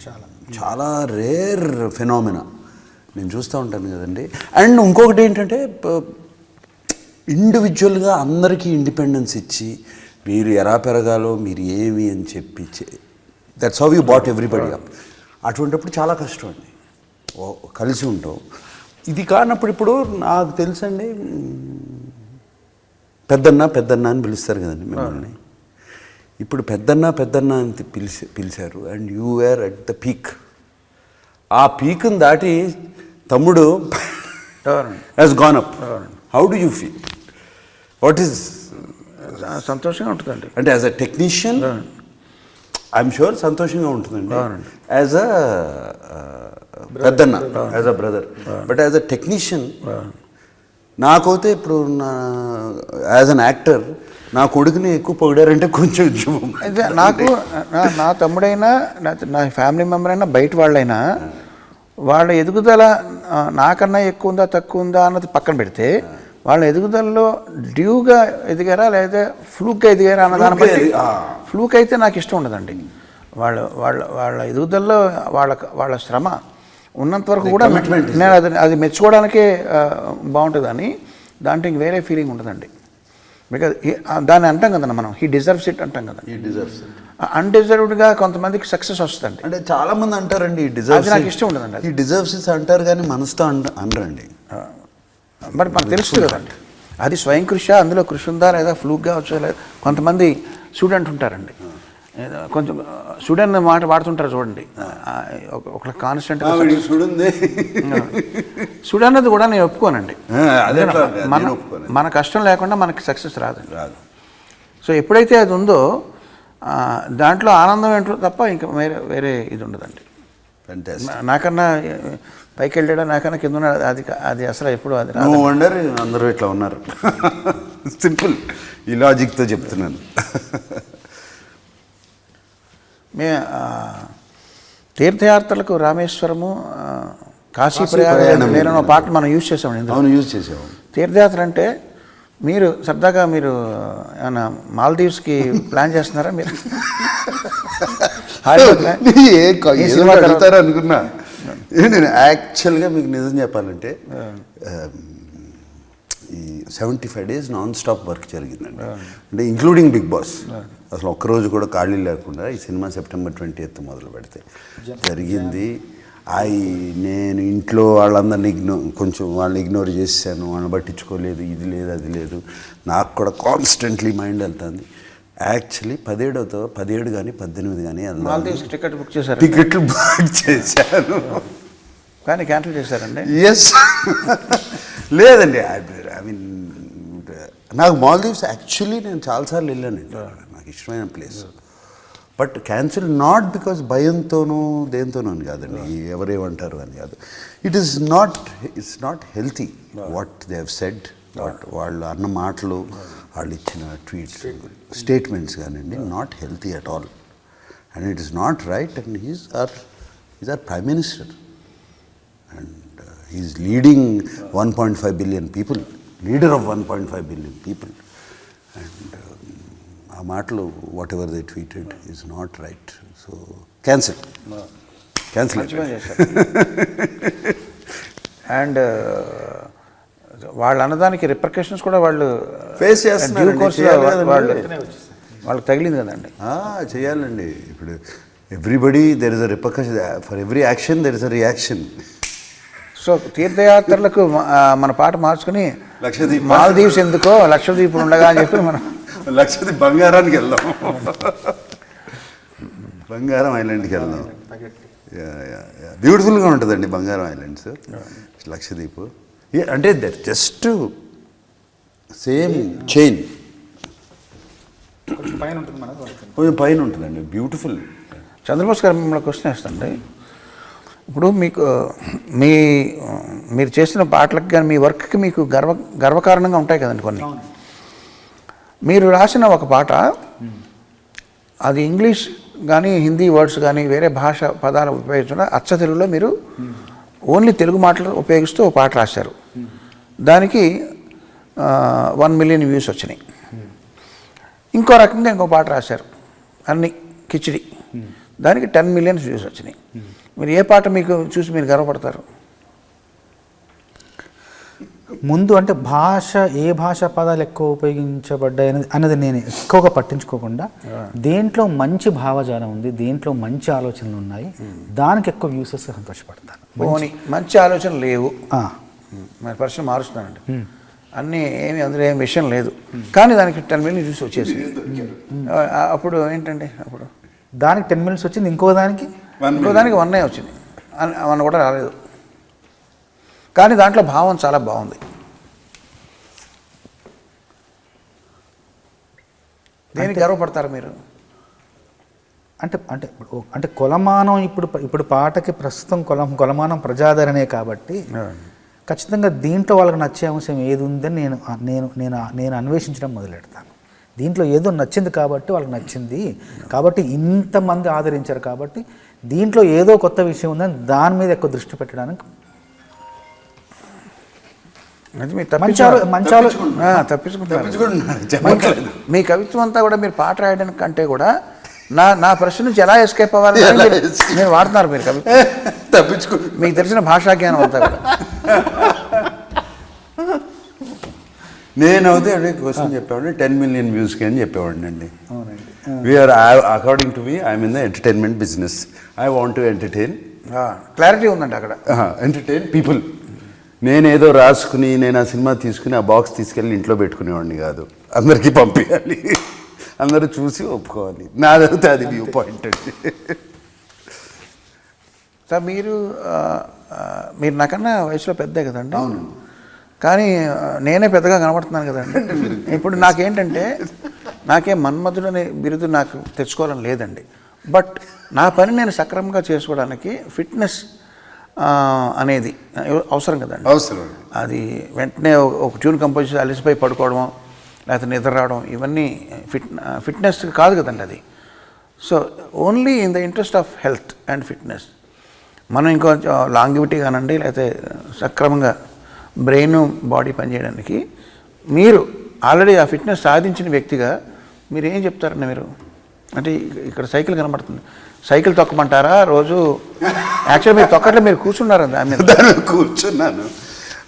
చాలా చాలా రేర్ ఫెనామినా నేను చూస్తూ ఉంటాను కదండి. అండ్ ఇంకొకటి ఏంటంటే, ఇండివిజువల్గా అందరికీ ఇండిపెండెన్స్ ఇచ్చి మీరు ఎలా పెరగాలో మీరు ఏమి అని చెప్పి, that's how you bought everybody up. అటువంటిప్పుడు చాలా కష్టం అండి, కలిసి ఉంటాం. ఇది కానప్పుడు ఇప్పుడు నాకు తెలుసండి, పెద్దన్న అని పిలుస్తారు కదండి మిమ్మల్ని. ఇప్పుడు పెద్దన్న అని పిలిచారు, and you were at the peak. ఆ పీక్ని దాటి తమ్ముడు has gone up. How do you feel? What is? సంతోషంగా ఉంటుందండి. అంటే as a technician I'm sure సంతోషంగా ఉంటుందండి. యాజ్ అ పెద్దన్న, as a brother, but as a technician నాకైతే ఇప్పుడు యాజ్ అన్ యాక్టర్ నా కొడుకుని ఎక్కువ పొగిడారంటే కొంచెం నాకు నా తమ్ముడైనా నా ఫ్యామిలీ మెంబర్ అయినా బయట వాళ్ళైనా వాళ్ళ ఎదుగుదల నాకన్నా ఎక్కువ ఉందా తక్కువ ఉందా అన్నది పక్కన పెడితే, వాళ్ళ ఎదుగుదలలో డ్యూగా ఎదిగారా లేదా ఫ్లూక్గా ఎదిగారా అన్న దాన్ని బట్టి, ఫ్లూక్ అయితే నాకు ఇష్టం ఉండదండి. వాళ్ళ ఎదుగుదలలో వాళ్ళ శ్రమ ఉన్నంత వరకు కూడా నేను అది మెచ్చుకోవడానికే బాగుంటుంది, అని దాంట్లో ఇంక వేరే ఫీలింగ్ ఉండదండి. బికాజ్ దాన్ని అంటాం కదన్నా మనం, హీ డిజర్వ్స్ ఇట్ అంటాం కదా. అన్డిజర్వ్డ్గా కొంతమందికి సక్సెస్ వస్తుంది. అంటే చాలా మంది అంటారండి అది నాకు ఇష్టం ఉండదండి. ఈ డిజర్వ్స్ ఇట్ అంటారు కానీ మనసుతో అనరండి. బట్ మనకు తెలుస్తుంది కదండి, అది స్వయం కృషి, అందులో కృషి ఉందా లేదా ఫ్లూక్గా వచ్చా లేదా. కొంతమంది స్టూడెంట్ ఉంటారండి, కొంచెం స్టూడెంట్ మాట వాడుతుంటారు చూడండి, ఒక కాన్స్టెంట్ స్టూడెంట్ అన్నది కూడా నేను ఒప్పుకోనండి. మన కష్టం లేకుండా మనకి సక్సెస్ రాదు. సో ఎప్పుడైతే అది ఉందో దాంట్లో ఆనందం ఏంటో తప్ప ఇంకా వేరే ఇది ఉండదండి. నాకన్నా పైకి వెళ్ళాడా నాకన్నా కింద ఉన్నాడు, అది అసలు ఎప్పుడు అది రాదు. వండర్ అందరూ ఇట్లా ఉన్నారు. సింపుల్, ఈ లాజిక్తో చెప్తున్నాను. తీర్థయాత్రలకు రామేశ్వరము, కాశీ ప్రయాణం నేను పాట మనం యూజ్ చేసామండి. అవును, యూజ్ చేసాము. తీర్థయాత్ర అంటే మీరు సరదాగా మీరు ఏమన్నా మాల్దీవ్స్కి ప్లాన్ చేస్తున్నారా మీరు? అడుగుతారా అనుకున్నా. నేను యాక్చువల్గా మీకు నిజం చెప్పాలంటే ఈ 75 days నాన్ స్టాప్ వర్క్ జరిగిందండి. అంటే ఇంక్లూడింగ్ బిగ్ బాస్. అసలు ఒక్కరోజు కూడా ఖాళీ లేకుండా ఈ సినిమా September 20th మొదలు పెడితే జరిగింది. నేను ఇంట్లో వాళ్ళందరినీ కొంచెం వాళ్ళని ఇగ్నోర్ చేశాను, వాళ్ళని పట్టించుకోలేదు, ఇది లేదు అది లేదు. నాకు కూడా కాన్స్టెంట్లీ మైండ్ వెళ్తుంది. యాక్చువల్లీ 17 కానీ 18 కానీ టికెట్ బుక్ చేశారు, టికెట్లు బుక్ చేశాను కానీ క్యాన్సిల్ చేశారండి. ఎస్, లేదండి. ఐ మీన్ నాకు మాల్దీవ్స్ యాక్చువల్లీ నేను చాలాసార్లు వెళ్ళానండి, నాకు ఇష్టమైన place. But cancel not because భయంతోనూ దేంతోనూ అని కాదండి, ఎవరేమంటారు అని కాదు. It's not healthy what they have said, వాళ్ళు అన్న మాటలు, వాళ్ళు ఇచ్చిన ట్వీట్స్, స్టేట్మెంట్స్ కానివ్వండి, not healthy at all. And it is not right. And is our prime minister and is leading 1.5 billion people, leader of 1.5 billion people. And ఆ మాటలు whatever they tweeted is not right. So cancel. And వాళ్ళు అన్నదానికి రిపర్కషన్స్ కూడా వాళ్ళు ఫేస్ చేస్తున్నారు. వాళ్ళకి తగిలింది కదండి. చేయాలండి. ఇప్పుడు everybody there is a repercussion, for every action there is a reaction. So తీర్థయాత్రలకు మన పాట మార్చుకుని లక్షద్వీప్, మాల్దీవ్స్ ఎందుకో లక్షద్వీప్ ఉండగా అని చెప్పి మనం లక్షద్వీప్ బంగారానికి వెళ్దాం, బంగారం ఐలాండ్కి వెళ్దాం. బ్యూటిఫుల్గా ఉంటుందండి బంగారం ఐలాండ్స్, లక్షద్వీప్. అంటే దట్ జస్ట్ సేమ్ చైన్, కొంచెం పైన ఉంటుందండి, బ్యూటిఫుల్. చంద్రబోస్ గారు మిమ్మల్ని క్వశ్చన్ వేస్తాండి. ఇప్పుడు మీకు మీరు చేసిన పాటలకు కానీ మీ వర్క్కి మీకు గర్వకారణంగా ఉంటాయి కదండి కొన్ని. మీరు రాసిన ఒక పాట, అది ఇంగ్లీష్ కానీ హిందీ వర్డ్స్ కానీ వేరే భాష పదాలు ఉపయోగించకుండా అచ్చ తెలుగులో మీరు ఓన్లీ తెలుగు మాటలు ఉపయోగిస్తూ ఒక పాట రాశారు. దానికి 1 million వ్యూస్ వచ్చినాయి. ఇంకో రకంగా ఇంకో పాట రాశారు, అన్ని కిచిడి, దానికి 10 million వ్యూస్ వచ్చినాయి. మీరు ఏ పాట మీకు చూసి మీరు గర్వపడతారు? ముందు అంటే ఏ భాష పదాలు ఎక్కువ ఉపయోగించబడ్డాయి అనేది నేను ఎక్కువగా పట్టించుకోకుండా, దేంట్లో మంచి భావజాలం ఉంది, దేంట్లో మంచి ఆలోచనలు ఉన్నాయి, దానికి ఎక్కువ వ్యూస్ వస్తే సంతోషపడతాను. మంచి ఆలోచన లేవు, మరి ప్రశ్న మారుస్తున్నానండి. అన్నీ ఏమి అందులో ఏం విషయం లేదు, కానీ దానికి 10 million వ్యూస్ వచ్చేసి అప్పుడు ఏంటండి, అప్పుడు దానికి 10 million వచ్చింది, ఇంకో దానికి 1 వచ్చింది, 1 కూడా రాలేదు. కానీ దాంట్లో భావం చాలా బాగుంది. దేనికి గర్వపడతారు మీరు? అంటే అంటే అంటే కొలమానం ఇప్పుడు పాటకి ప్రస్తుతం కొలమానం ప్రజాదరణే కాబట్టి ఖచ్చితంగా దీంట్లో వాళ్ళకి నచ్చే అంశం ఏది ఉందని నేను అన్వేషించడం మొదలెడతాను. దీంట్లో ఏదో నచ్చింది కాబట్టి వాళ్ళకి నచ్చింది, కాబట్టి ఇంతమంది ఆదరించారు, కాబట్టి దీంట్లో ఏదో కొత్త విషయం ఉందని దాని మీద ఎక్కువ దృష్టి పెట్టడానికి తప్పించుకుంటున్నారు. మీ కవిత్వం అంతా కూడా మీరు పాట రాయడానికి కంటే కూడా నా ప్రశ్న నుంచి ఎలా ఎస్కేప్ అవ్వాలి మీరు వాడుతున్నారు. మీరు కవిత్వం మీకు తెలిసిన భాషా జ్ఞానం అంతా కూడా. నేనైతే అదే క్వశ్చన్ చెప్పేవాడిని, 10 million వ్యూస్కి అని చెప్పేవాడిని అండి. We are according to me I'm in the entertainment business. I want to entertain. Clarity ఉందండి అక్కడ. Entertain people. నేనేదో రాసుకుని నేను ఆ సినిమా తీసుకుని ఆ బాక్స్ తీసుకెళ్ళి ఇంట్లో పెట్టుకునేవాడిని కాదు, అందరికీ పంపించాలి, అందరూ చూసి ఒప్పుకోవాలి. నాదైతే అది వ్యూ పాయింట్ అండి. సార్ మీరు నాకన్నా వయసులో పెద్దే కదండి. అవును. కానీ నేనే పెద్దగా కనబడుతున్నాను కదండి. ఇప్పుడు నాకేంటంటే నాకేం మన్మధుడు అనే బిరుదు నాకు తెచ్చుకోవాలని లేదండి. బట్ నా పని నేను సక్రమంగా చేసుకోవడానికి ఫిట్నెస్ అనేది అవసరం కదండి. అవసరం. అది వెంటనే ఒక ట్యూన్ కంపోజ్ చేసి అలసిపోయి పడుకోవడం, లేకపోతే నిద్ర రావడం, ఇవన్నీ ఫిట్నెస్ కాదు కదండి అది. So only in the interest of health and fitness మనం ఇంకొంచెం లాంగివిటీ కానండి, లేకపోతే సక్రమంగా బ్రెయిన్ బాడీ పనిచేయడానికి మీరు ఆల్రెడీ ఆ ఫిట్నెస్ సాధించిన వ్యక్తిగా మీరు ఏం చెప్తారండి? మీరు అంటే ఇక్కడ సైకిల్ కనబడుతుంది, సైకిల్ తొక్కమంటారా రోజు? యాక్చువల్గా మీరు తొక్కట్లో మీరు కూర్చున్నారు, కూర్చున్నాను.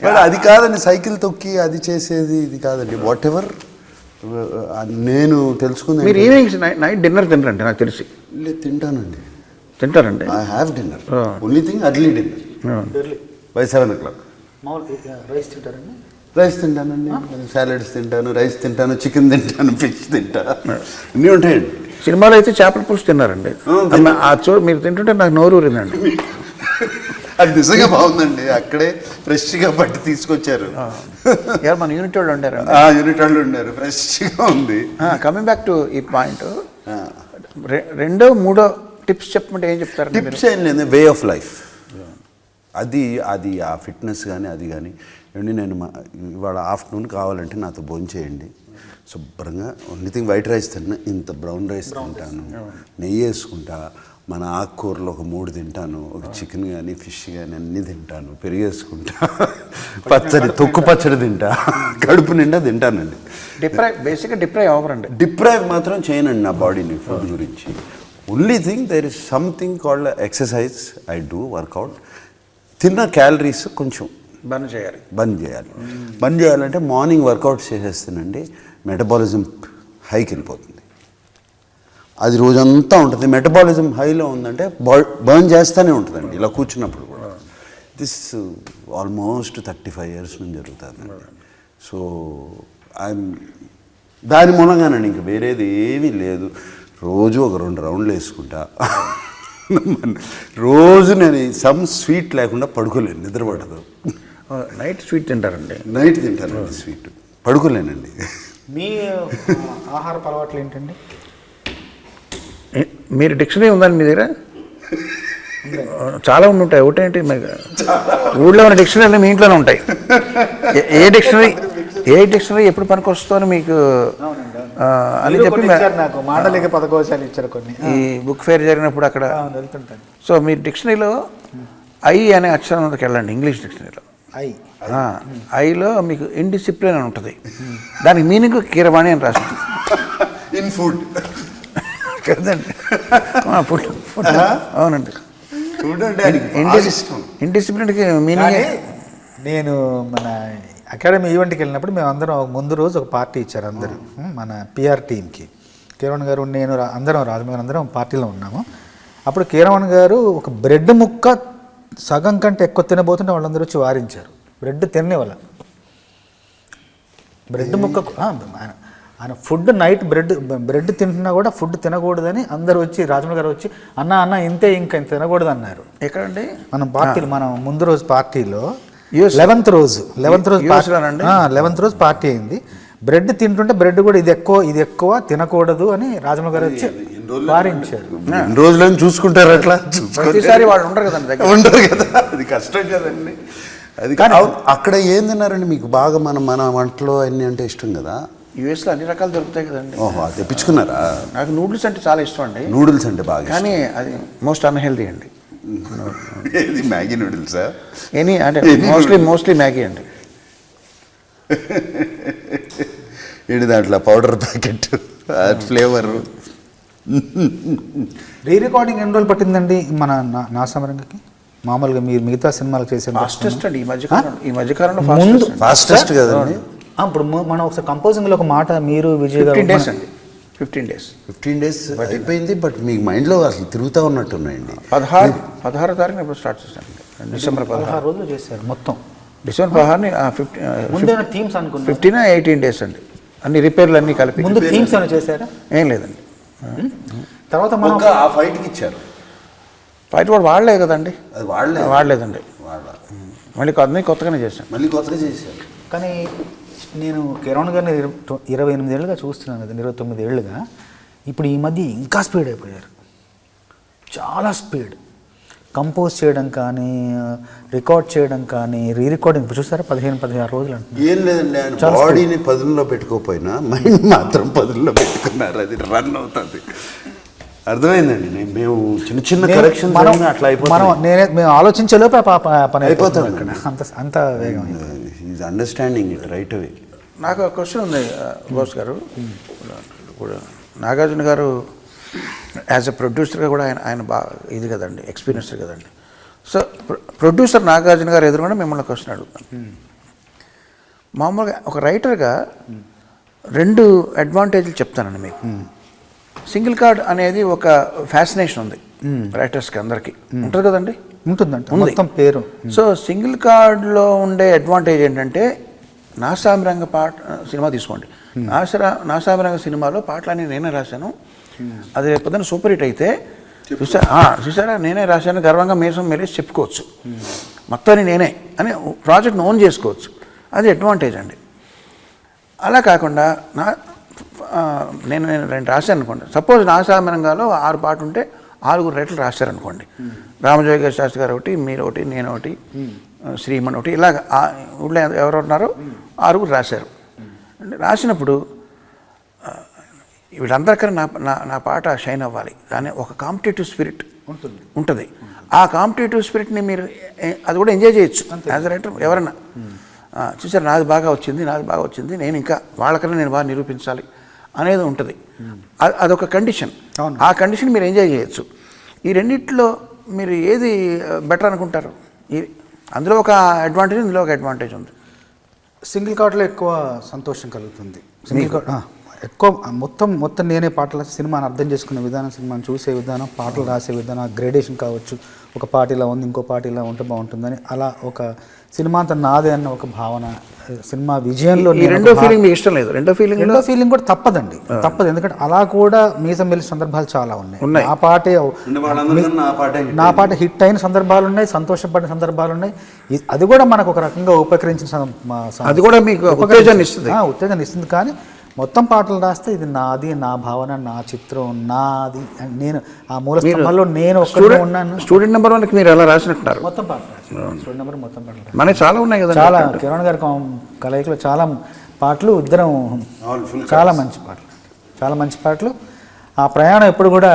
బట్ అది కాదండి, సైకిల్ తొక్కి అది చేసేది ఇది కాదండి. వాట్ ఎవర్ నేను తెలుసుకుంది. మీరు ఈవినింగ్ నైట్ డిన్నర్ తినరండి నాకు తెలిసి? లేదు, తింటానండి. తింటారండి? I have dinner. Only thing early dinner by 7 o'clock. Rice తింటారండి? రైస్ తింటానండి, సాలడ్స్ తింటాను, రైస్ తింటాను, చికెన్ తింటాను, ఫిష్ తింటాను, అన్నీ ఉంటాయండి. సినిమాలో అయితే చేపల పులుసు తిన్నారండి, మీరు తింటుంటే నాకు నోరు ఊరిందండి. అది నిజంగా బాగుందండి, అక్కడే ఫ్రెష్గా పట్టి తీసుకొచ్చారు. ఎవరు మన యూనిట్ వాళ్ళు ఉండారు? యూనిట్ వాళ్ళు ఉండారు, ఫ్రెష్గా ఉంది. కమింగ్ బ్యాక్ టు ఈ పాయింట్, రెండో మూడో టిప్స్ చెప్పమంటే ఏం చెప్తారు? టిప్స్ ఏం లేదు, వే ఆఫ్ లైఫ్. అది ఆ ఫిట్నెస్ కానీ అది కానీ ఏమండి, నేను ఇవాళ ఆఫ్టర్నూన్ కావాలంటే నాతో భోజనం చేయండి, శుభ్రంగా ఓన్లీ థింగ్ వైట్ రైస్ తిన్నా, ఇంత బ్రౌన్ రైస్ తింటాను, నెయ్యి వేసుకుంటా, మన ఆకుకూరలు ఒక 3 తింటాను, ఒక చికెన్ కానీ ఫిష్ కానీ అన్నీ తింటాను, పెరిగేసుకుంటా, పచ్చడి తొక్కు పచ్చడి తింటా, కడుపు నిండా తింటానండి. బేసిక్గా డిప్రైవ్ అవ్వరండి. డిప్రైవ్ మాత్రం చేయనండి నా బాడీని ఫుడ్ గురించి. Only thing there is something called exercise, I do workout. తిన్న క్యాలరీస్ కొంచెం బంద్ చేయాలి. బంద్ చేయాలంటే మార్నింగ్ వర్కౌట్ చేసేస్తానండి, మెటబాలిజం హైకి వెళ్ళిపోతుంది. అది రోజంతా ఉంటుంది. మెటబాలిజం హైలో ఉందంటే బర్న్ చేస్తూనే ఉంటుందండి ఇలా కూర్చున్నప్పుడు కూడా. దిస్ ఆల్మోస్ట్ 35 years నుంచి జరుగుతుందండి. సో దాని మూలంగానండి, ఇంక వేరేది ఏమీ లేదు. రోజు ఒక 2 రౌండ్లు వేసుకుంటా. రోజు నేను సమ్ స్వీట్ లేకుండా పడుకోలేను, నిద్ర పడదు. నైట్ స్వీట్ తింటారండి? నైట్ తింటానండి స్వీట్, పడుకోలేనండి. మీ ఆహారపు అలవాట్లు ఏంటండి? మీరు డిక్షనరీ ఉందండి మీ దగ్గర? చాలా ఉంటాయి. ఒకటేంటి, ఊళ్ళో ఉన్న డిక్షనరీలు మీ ఇంట్లోనే ఉంటాయి. ఏ డిక్షనరీ ఎప్పుడు పనికి వస్తుందని మీకు అని చెప్పి నాకు మాండలిక పదకోశాలు ఇచ్చారు కొన్ని. ఈ బుక్ ఫేర్ జరిగినప్పుడు అక్కడ వెళ్తుంటాను. సో మీరు డిక్షనరీలో ఐ అనే అక్షరంకి వెళ్ళండి. ఇంగ్లీష్ డిక్షనరీలో ఐలో మీకు ఇండిసిప్లిన్ అని ఉంటుంది. దానికి మీనింగ్ కీరవాణి అని రాస్తుంది. ఇన్ ఫుడ్ కదండి, ఫుడ్. అవునండి, ఇండిసిప్లిన్కి మీనింగ్. నేను మన అకాడమీ ఈవెంట్కి వెళ్ళినప్పుడు మేము అందరం ముందు రోజు ఒక పార్టీ ఇచ్చారు అందరూ, మన పిఆర్ టీమ్కి. కీరవణ్ గారు, నేను, అందరం రాజమౌళి అందరం పార్టీలో ఉన్నాము. అప్పుడు కీరవణ్ గారు ఒక బ్రెడ్ ముక్క సగం కంటే ఎక్కువ తినబోతుంటే వాళ్ళందరూ వచ్చి వారించారు. బ్రెడ్ తినే వాళ్ళ బ్రెడ్ ముక్క ఆయన ఫుడ్ నైట్ బ్రెడ్ తింటున్నా కూడా ఫుడ్ తినకూడదని అందరూ వచ్చి, రాజమౌళి గారు వచ్చి అన్న ఇంతే, ఇంకా తినకూడదు అన్నారు. ఎక్కడండి? మనం పార్టీలో, మనం ముందు రోజు పార్టీలో 11th రోజు పార్టీ అయింది. బ్రెడ్ తింటుంటే బ్రెడ్ కూడా ఇది ఎక్కువ తినకూడదు అని రాజమౌళి గారు వచ్చి వారించారు. రోజులను చూసుకుంటారు అట్లా. ప్రతిసారి వాళ్ళు ఉండరు కదా, అది కష్టం కదండి. అది కానీ అక్కడ ఏం తిన్నారండి మీకు బాగా? మన వంటలో అన్నీ అంటే ఇష్టం కదా. యూఎస్లో అన్ని రకాలు దొరుకుతాయి కదండి. ఓహో, అది తెప్పించుకున్నారా? నాకు నూడిల్స్ అంటే చాలా ఇష్టం అండి. నూడిల్స్ అంటే బాగా, కానీ అది మోస్ట్ అన్హెల్దీ అండి. ఇది మ్యాగీ నూడిల్సా? అంటే మోస్ట్లీ మ్యాగీ అండి. ఏంటి దాంట్లో పౌడర్ ప్యాకెట్, ఫ్లేవర్. రికార్డింగ్ ఎన్ని రోజులు పట్టిందండి మన నాసామరంగకి? మామూలుగా మీరు మిగతా సినిమాలు చేసే ఫాస్టెస్ట్ అండి ఈ మధ్యకాలంలో. ఫాస్టెస్ట్ కదండి. ఇప్పుడు మనం ఒకసారి కంపోజింగ్లో ఒక మాట మీరు విజయ్ గారు 15 days అయిపోయింది. బట్ మీ మైండ్లో అసలు తిరుగుతూ ఉన్నట్టున్నాయండి. 16వ తారీఖున ఎప్పుడు స్టార్ట్ చేశాను. December 16 రోజులు చేశారు మొత్తం. December 16ని 15 18 days అండి. అన్ని రిపేర్లు అన్నీ కలిపి. ముందు థీమ్స్ ఏమైనా చేశారా? ఏం లేదండి. తర్వాత మనం ఆ ఫైట్కి ఇచ్చారు. ఫైట్ కూడా వాడలేదు కదండి. అది వాడలేదండి. మళ్ళీ కొత్తగానే చేశాను. కానీ నేను కిరణ్ గారిని 28 ఏళ్ళుగా చూస్తున్నాను కదా, 29 ఏళ్ళుగా. ఇప్పుడు ఈ మధ్య ఇంకా స్పీడ్ అయిపోయారు, చాలా స్పీడ్. కంపోజ్ చేయడం కానీ, రికార్డ్ చేయడం కానీ, రికార్డింగ్ ఇప్పుడు చూసారా 15-16 రోజులు అంటున్నారు. ఏం లేదండి, ఆయన బాడీని పదుల్లో పెట్టుకోకపోయినా మైండ్ మాత్రం పదుల్లో పెట్టుకున్నారు. అది రన్ అవుతుంది. అర్థమైందండి. మేము చిన్న కరెక్షన్ అట్లా అయిపోతుంది. మేము ఆలోచించేలోపు పని అయిపోతుంది అక్కడ. అంత వేగం. Is understanding it right away. నాకు ఒక క్వశ్చన్ ఉంది బోస్ గారు. నాగార్జున గారు యాజ్ ఎ ప్రొడ్యూసర్గా కూడా ఆయన బాగా ఇది కదండి, ఎక్స్పీరియన్స్డ్ కదండి. సో ప్రొడ్యూసర్ నాగార్జున గారు ఎదురుగా మిమ్మల్ని క్వశ్చన్ అడుగుతాను. మామూలుగా ఒక రైటర్గా 2 అడ్వాంటేజ్లు చెప్తానండి మీకు. సింగిల్ కార్డ్ అనేది ఒక ఫ్యాసినేషన్ ఉంది రైటర్స్కి, అందరికీ ఉంటుంది కదండి. ఉంటుందండి, మొత్తం పేరు. సో సింగిల్ కార్డ్లో ఉండే అడ్వాంటేజ్ ఏంటంటే, నాసామిరంగ సినిమా తీసుకోండి. నాసామిరంగ సినిమాలో పాటలన్నీ నేనే రాశాను. అది పొద్దున్న సూపర్ హిట్ అయితే చూసారా నేనే రాశాను గర్వంగా మీసం మెలేసి చెప్పుకోవచ్చు. మొత్తాన్ని నేనే అని ప్రాజెక్ట్ని ఓన్ చేసుకోవచ్చు. అది అడ్వాంటేజ్ అండి. అలా కాకుండా నేను 2 రాశాను అనుకోండి. సపోజ్ నాసామి రంగాలో 6 పాటలు ఉంటే 6 రైటర్లు రాశారనుకోండి. రామజోగి గారి శాస్త్రి గారు ఒకటి, మీరు ఒకటి, నేను ఒకటి, శ్రీమన్ ఒకటి, ఇలాగ ఊళ్ళో ఎవరు ఉన్నారో 6 రాశారు. రాసినప్పుడు వీళ్ళందరికన్నా నా పాట షైన్ అవ్వాలి కానీ ఒక కాంపిటేటివ్ స్పిరిట్ ఉంటుంది. ఆ కాంపిటేటివ్ స్పిరిట్ని మీరు అది కూడా ఎంజాయ్ చేయొచ్చు యాజ్ రైటర్. ఎవరన్నా చూసారు నాది బాగా వచ్చింది, నేను ఇంకా వాళ్ళకన్నా నేను బాగా నిరూపించాలి అనేది ఉంటుంది. అదొక కండిషన్. ఆ కండిషన్ మీరు ఎంజాయ్ చేయొచ్చు. ఈ రెండిట్లో మీరు ఏది బెటర్ అనుకుంటారు? అందులో ఒక అడ్వాంటేజ్, ఇందులో ఒక అడ్వాంటేజ్ ఉంది. సింగిల్ కార్డ్లో ఎక్కువ సంతోషం కలుగుతుంది. సింగిల్ కార్డ్ ఎక్కువ మొత్తం నేనే పాటల సినిమాని అర్థం చేసుకునే విధానం, సినిమాని చూసే విధానం, పాటలు రాసే విధానం, గ్రేడేషన్ కావచ్చు. ఒక పాట ఇలా ఉంది, ఇంకో పాట ఇలా ఉంటే బాగుంటుందని, అలా ఒక సినిమా అంతా నాదే అన్న ఒక భావన, సినిమా విజయంలో రెండో ఫీలింగ్ మీకు ఇష్టం లేదు? రెండో ఫీలింగ్ కూడా తప్పదు. ఎందుకంటే అలా కూడా మీసం వెళ్ళే సందర్భాలు చాలా ఉన్నాయి. నా పాట హిట్ అయిన సందర్భాలు ఉన్నాయి, సంతోషపడిన సందర్భాలు ఉన్నాయి. అది కూడా మనకు ఒక రకంగా ఉపకరించిన, అది కూడా మీకు ఉత్తేజాన్ని ఇస్తుంది. కానీ మొత్తం పాటలు రాస్తే ఇది నాది, నా భావన, నా చిత్రం, నాది, నేను ఆ మూల స్తంభంలో నేను ఒక్కడే ఉన్నాను. స్టూడెంట్ నెంబర్ 1కి మీరు ఎలా రాసినట్టున్నారు? మొత్తం పాటలు స్టూడెంట్ నెంబర్ మొత్తం పాటలు మనకి చాలా ఉన్నాయి కదా. చాలా కిరణ్ గారి కలయికలో చాలా పాటలు, ఇద్దరం చాలా మంచి పాటలు. ఆ ప్రయాణం ఎప్పుడు కూడా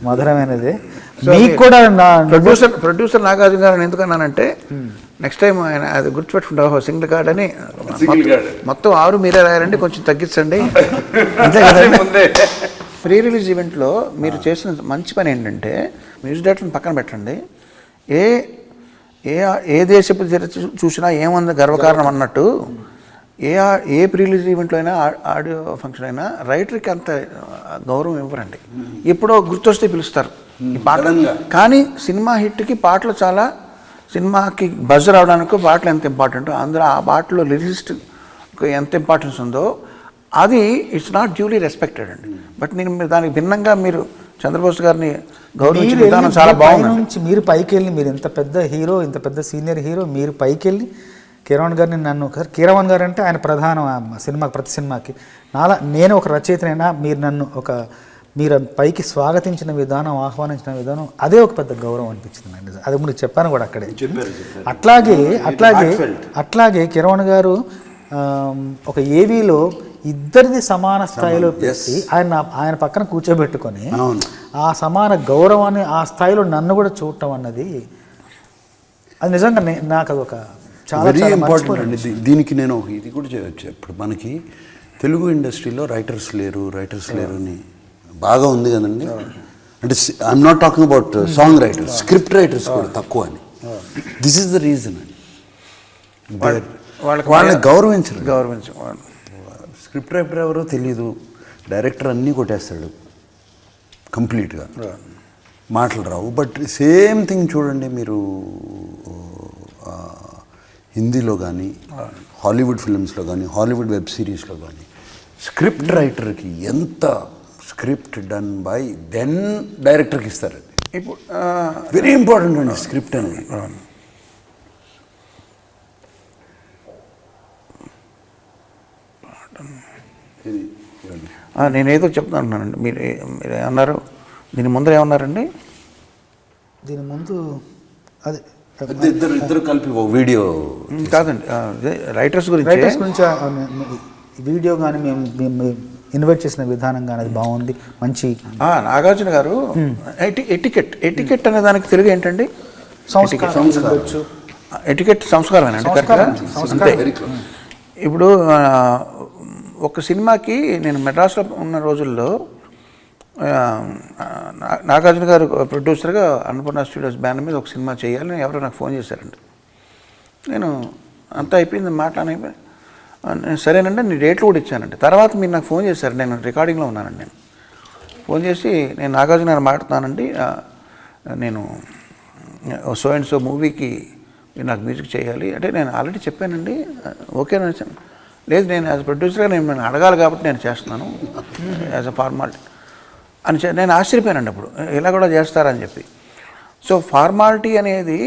మధురమైనది. మీకు కూడా ప్రొడ్యూసర్ నాగార్జున గారు ఎందుకన్నానంటే నెక్స్ట్ టైం ఆయన అది గుర్తుపెట్టుకుంటావు సింగిల్ కార్డ్ అని, మొత్తం 6 మీరే రాయాలండి, కొంచెం తగ్గించండి అంతే కదండి. ప్రీ రిలీజ్ ఈవెంట్లో మీరు చేసిన మంచి పని ఏంటంటే మ్యూజిక్ డైరెక్టర్ని పక్కన పెట్టండి, ఏ దేశపు చూసినా ఏముంది గర్వకారణం అన్నట్టు ఏ ప్రీ రిలీజ్ ఈవెంట్లో అయినా, ఆడియో ఫంక్షన్ అయినా రైటర్కి అంత గౌరవం ఇవ్వరండి. ఎప్పుడో గుర్తొస్తే పిలుస్తారు ఈ పాట. కానీ సినిమా హిట్కి పాటలు చాలా, సినిమాకి బజ్ రావడానికి పాటలు ఎంత ఇంపార్టెంటో, అందులో ఆ పాటలో లిరిసిస్ట్ ఎంత ఇంపార్టెన్స్ ఉందో అది ఇట్స్ నాట్ డ్యూలీ రెస్పెక్టెడ్ అండి. బట్ నేను దానికి భిన్నంగా మీరు చంద్రబోస్ గారిని గౌరవించిన విధానం చాలా బాగుంది. మీరు పైకి వెళ్ళి, మీరు ఇంత పెద్ద హీరో, ఇంత పెద్ద సీనియర్ హీరో, మీరు పైకి వెళ్ళి కీరవాణి గారిని కీరవాణి గారు అంటే ఆయన ప్రధాన సినిమాకి, ప్రతి సినిమాకి నేను ఒక రచయితనైనా మీరు పైకి స్వాగతించిన విధానం, ఆహ్వానించిన విధానం, అదే ఒక పెద్ద గౌరవం అనిపించింది నాకు. అది ముందు చెప్పాను కూడా అక్కడే. అట్లాగే కిరణ్ గారు ఒక ఏవీలో ఇద్దరిది సమాన స్థాయిలో పెట్టి ఆయన పక్కన కూర్చోబెట్టుకొని ఆ సమాన గౌరవాన్ని ఆ స్థాయిలో నన్ను కూడా చూడటం అన్నది అది నిజంగా నాకు అదొక వెరీ ఇంపార్టెంట్ అండి. దీనికి నేను ఇది కూడా చేయవచ్చు. ఇప్పుడు మనకి తెలుగు ఇండస్ట్రీలో రైటర్స్ లేరు అని బాగా ఉంది కదండి. అంటే I'm not talking about song writers, script writers కూడా తక్కువ అని. దిస్ ఈస్ ద రీజన్ అండి. వాళ్ళని గౌరవించరు. స్క్రిప్ట్ రైటర్ ఎవరో తెలీదు, డైరెక్టర్ అన్నీ కొట్టేస్తాడు కంప్లీట్గా, మాటలు రావు. బట్ సేమ్ థింగ్ చూడండి మీరు హిందీలో కానీ, హాలీవుడ్ ఫిల్మ్స్లో కానీ, హాలీవుడ్ వెబ్ సిరీస్లో కానీ, స్క్రిప్ట్ రైటర్కి ఎంత స్క్రిప్ట్ డన్ బై దెన్ డైరెక్టర్కి ఇస్తారండి. ఇప్పుడు వెరీ ఇంపార్టెంట్ అండి స్క్రిప్ట్ అనేది. నేనేదో చెప్తున్నానండి, మీరు ఏమన్నారు? దీని ముందర ఏమన్నారండి? దీని ముందు అదే ఇద్దరు కలిపి వీడియో కాదండి, రైటర్స్ గురించి వీడియో కానీ మేము ఇన్వైట్ చేసిన విధానం కానీ అది బాగుంది, మంచి. నాగార్జున గారు ఎటికెట్ అనే దానికి తెలుగు ఏంటండి? ఎటికెట్ సంస్కారమేనండి, కరెక్ట్గా అంతే. ఇప్పుడు ఒక సినిమాకి నేను మెడ్రాస్లో ఉన్న రోజుల్లో నాగార్జున గారు ప్రొడ్యూసర్గా అన్నపూర్ణ స్టూడియోస్ బ్యానర్ మీద ఒక సినిమా చేయాలని ఎవరో నాకు ఫోన్ చేశారండి. నేను అంతా అయిపోయింది, మాట్లాడైపోయి సరేనండి నేను డేట్లు కూడా ఇచ్చానండి. తర్వాత మీరు నాకు ఫోన్ చేశారు, నేను రికార్డింగ్లో ఉన్నానండి. నేను ఫోన్ చేసి నేను నాగార్జున గారు మాట్లాడుతున్నానండి, నేను సో అండ్ సో మూవీకి మీరు నాకు మ్యూజిక్ చేయాలి అంటే నేను ఆల్రెడీ చెప్పానండి, ఓకేనా వచ్చాను. లేదు నేను యాజ్ ప్రొడ్యూసర్గా నేను అడగాలి కాబట్టి నేను చేస్తున్నాను యాజ్ అ ఫార్మాలిటీ అని నేను ఆశ్చర్యపోయానండి అప్పుడు, ఇలా కూడా చేస్తారని చెప్పి. సో ఫార్మాలిటీ అనేది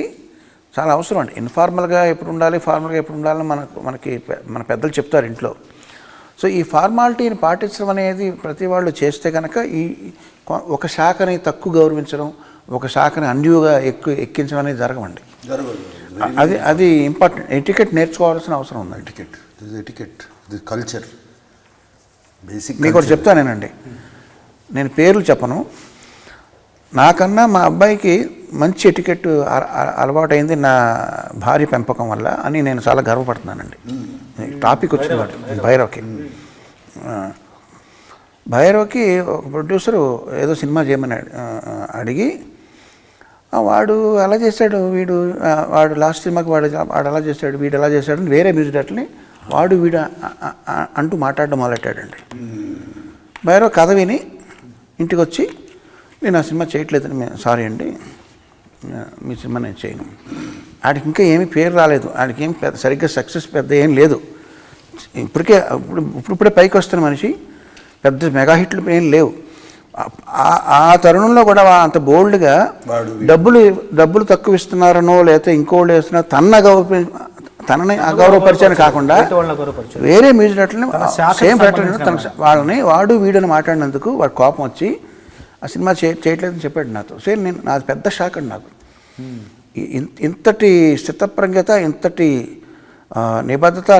చాలా అవసరం అండి. ఇన్ఫార్మల్గా ఎప్పుడు ఉండాలి, ఫార్మల్గా ఎప్పుడు ఉండాలని మన పెద్దలు చెప్తారు ఇంట్లో. సో ఈ ఫార్మాలిటీని పాటించడం అనేది ప్రతి వాళ్ళు చేస్తే కనుక ఒక శాఖని తక్కువ గౌరవించడం, ఒక శాఖని అన్యూగా ఎక్కించడం అనేది జరగమండి. అది ఇంపార్టెంట్. ఎటికెట్ నేర్చుకోవాల్సిన అవసరం ఉంది. Etiquette culture basic. మీకు ఒకటి చెప్తానేనండి, నేను పేర్లు చెప్పను. నాకన్నా మా అబ్బాయికి మంచి ఎటికెట్ అలవాటైంది నా భార్య పెంపకం వల్ల అని నేను చాలా గర్వపడుతున్నానండి. టాపిక్ వచ్చింది భైరవ్కి ఒక ప్రొడ్యూసరు ఏదో సినిమా చేయమని అడిగి, వాడు అలా చేశాడు, వాడు లాస్ట్ సినిమాకి వాడు అలా చేశాడు, వీడు ఎలా చేశాడు అని వేరే మ్యూజిక్ డైరెక్టర్ని వీడు అంటూ మాట్లాడడం మొదలెట్టాడండి. భైరవ్ కథ విని ఇంటికి వచ్చి, నేను ఆ సినిమా చేయట్లేదని, సారీ అండి, మీ సినిమా నేను చేయను. ఆడికి ఇంకా ఏమీ పేరు రాలేదు, ఆడికి ఏం సరిగ్గా సక్సెస్ పెద్ద ఏం లేదు. ఇప్పుడే పైకి వస్తున్న మనిషి, పెద్ద మెగా హిట్లు ఏం లేవు. ఆ తరుణంలో కూడా అంత బోల్డ్గా డబ్బులు తక్కువ ఇస్తున్నారనో లేకపోతే ఇంకోళ్ళు వేస్తున్నారో తనని అగౌరవపరిచాను కాకుండా వేరే మ్యూజిక్ డైరెక్టర్ని సేమ్ డైరెక్టర్ వాళ్ళని వీడని మాట్లాడినందుకు వాడు కోపం వచ్చి ఆ సినిమా చేయట్లేదని చెప్పాడు నాతో. సేమ్ నాది పెద్ద షాక్ అండి నాకు. ఇంతటి స్థితప్రజ్ఞత, ఇంతటి నిబద్ధత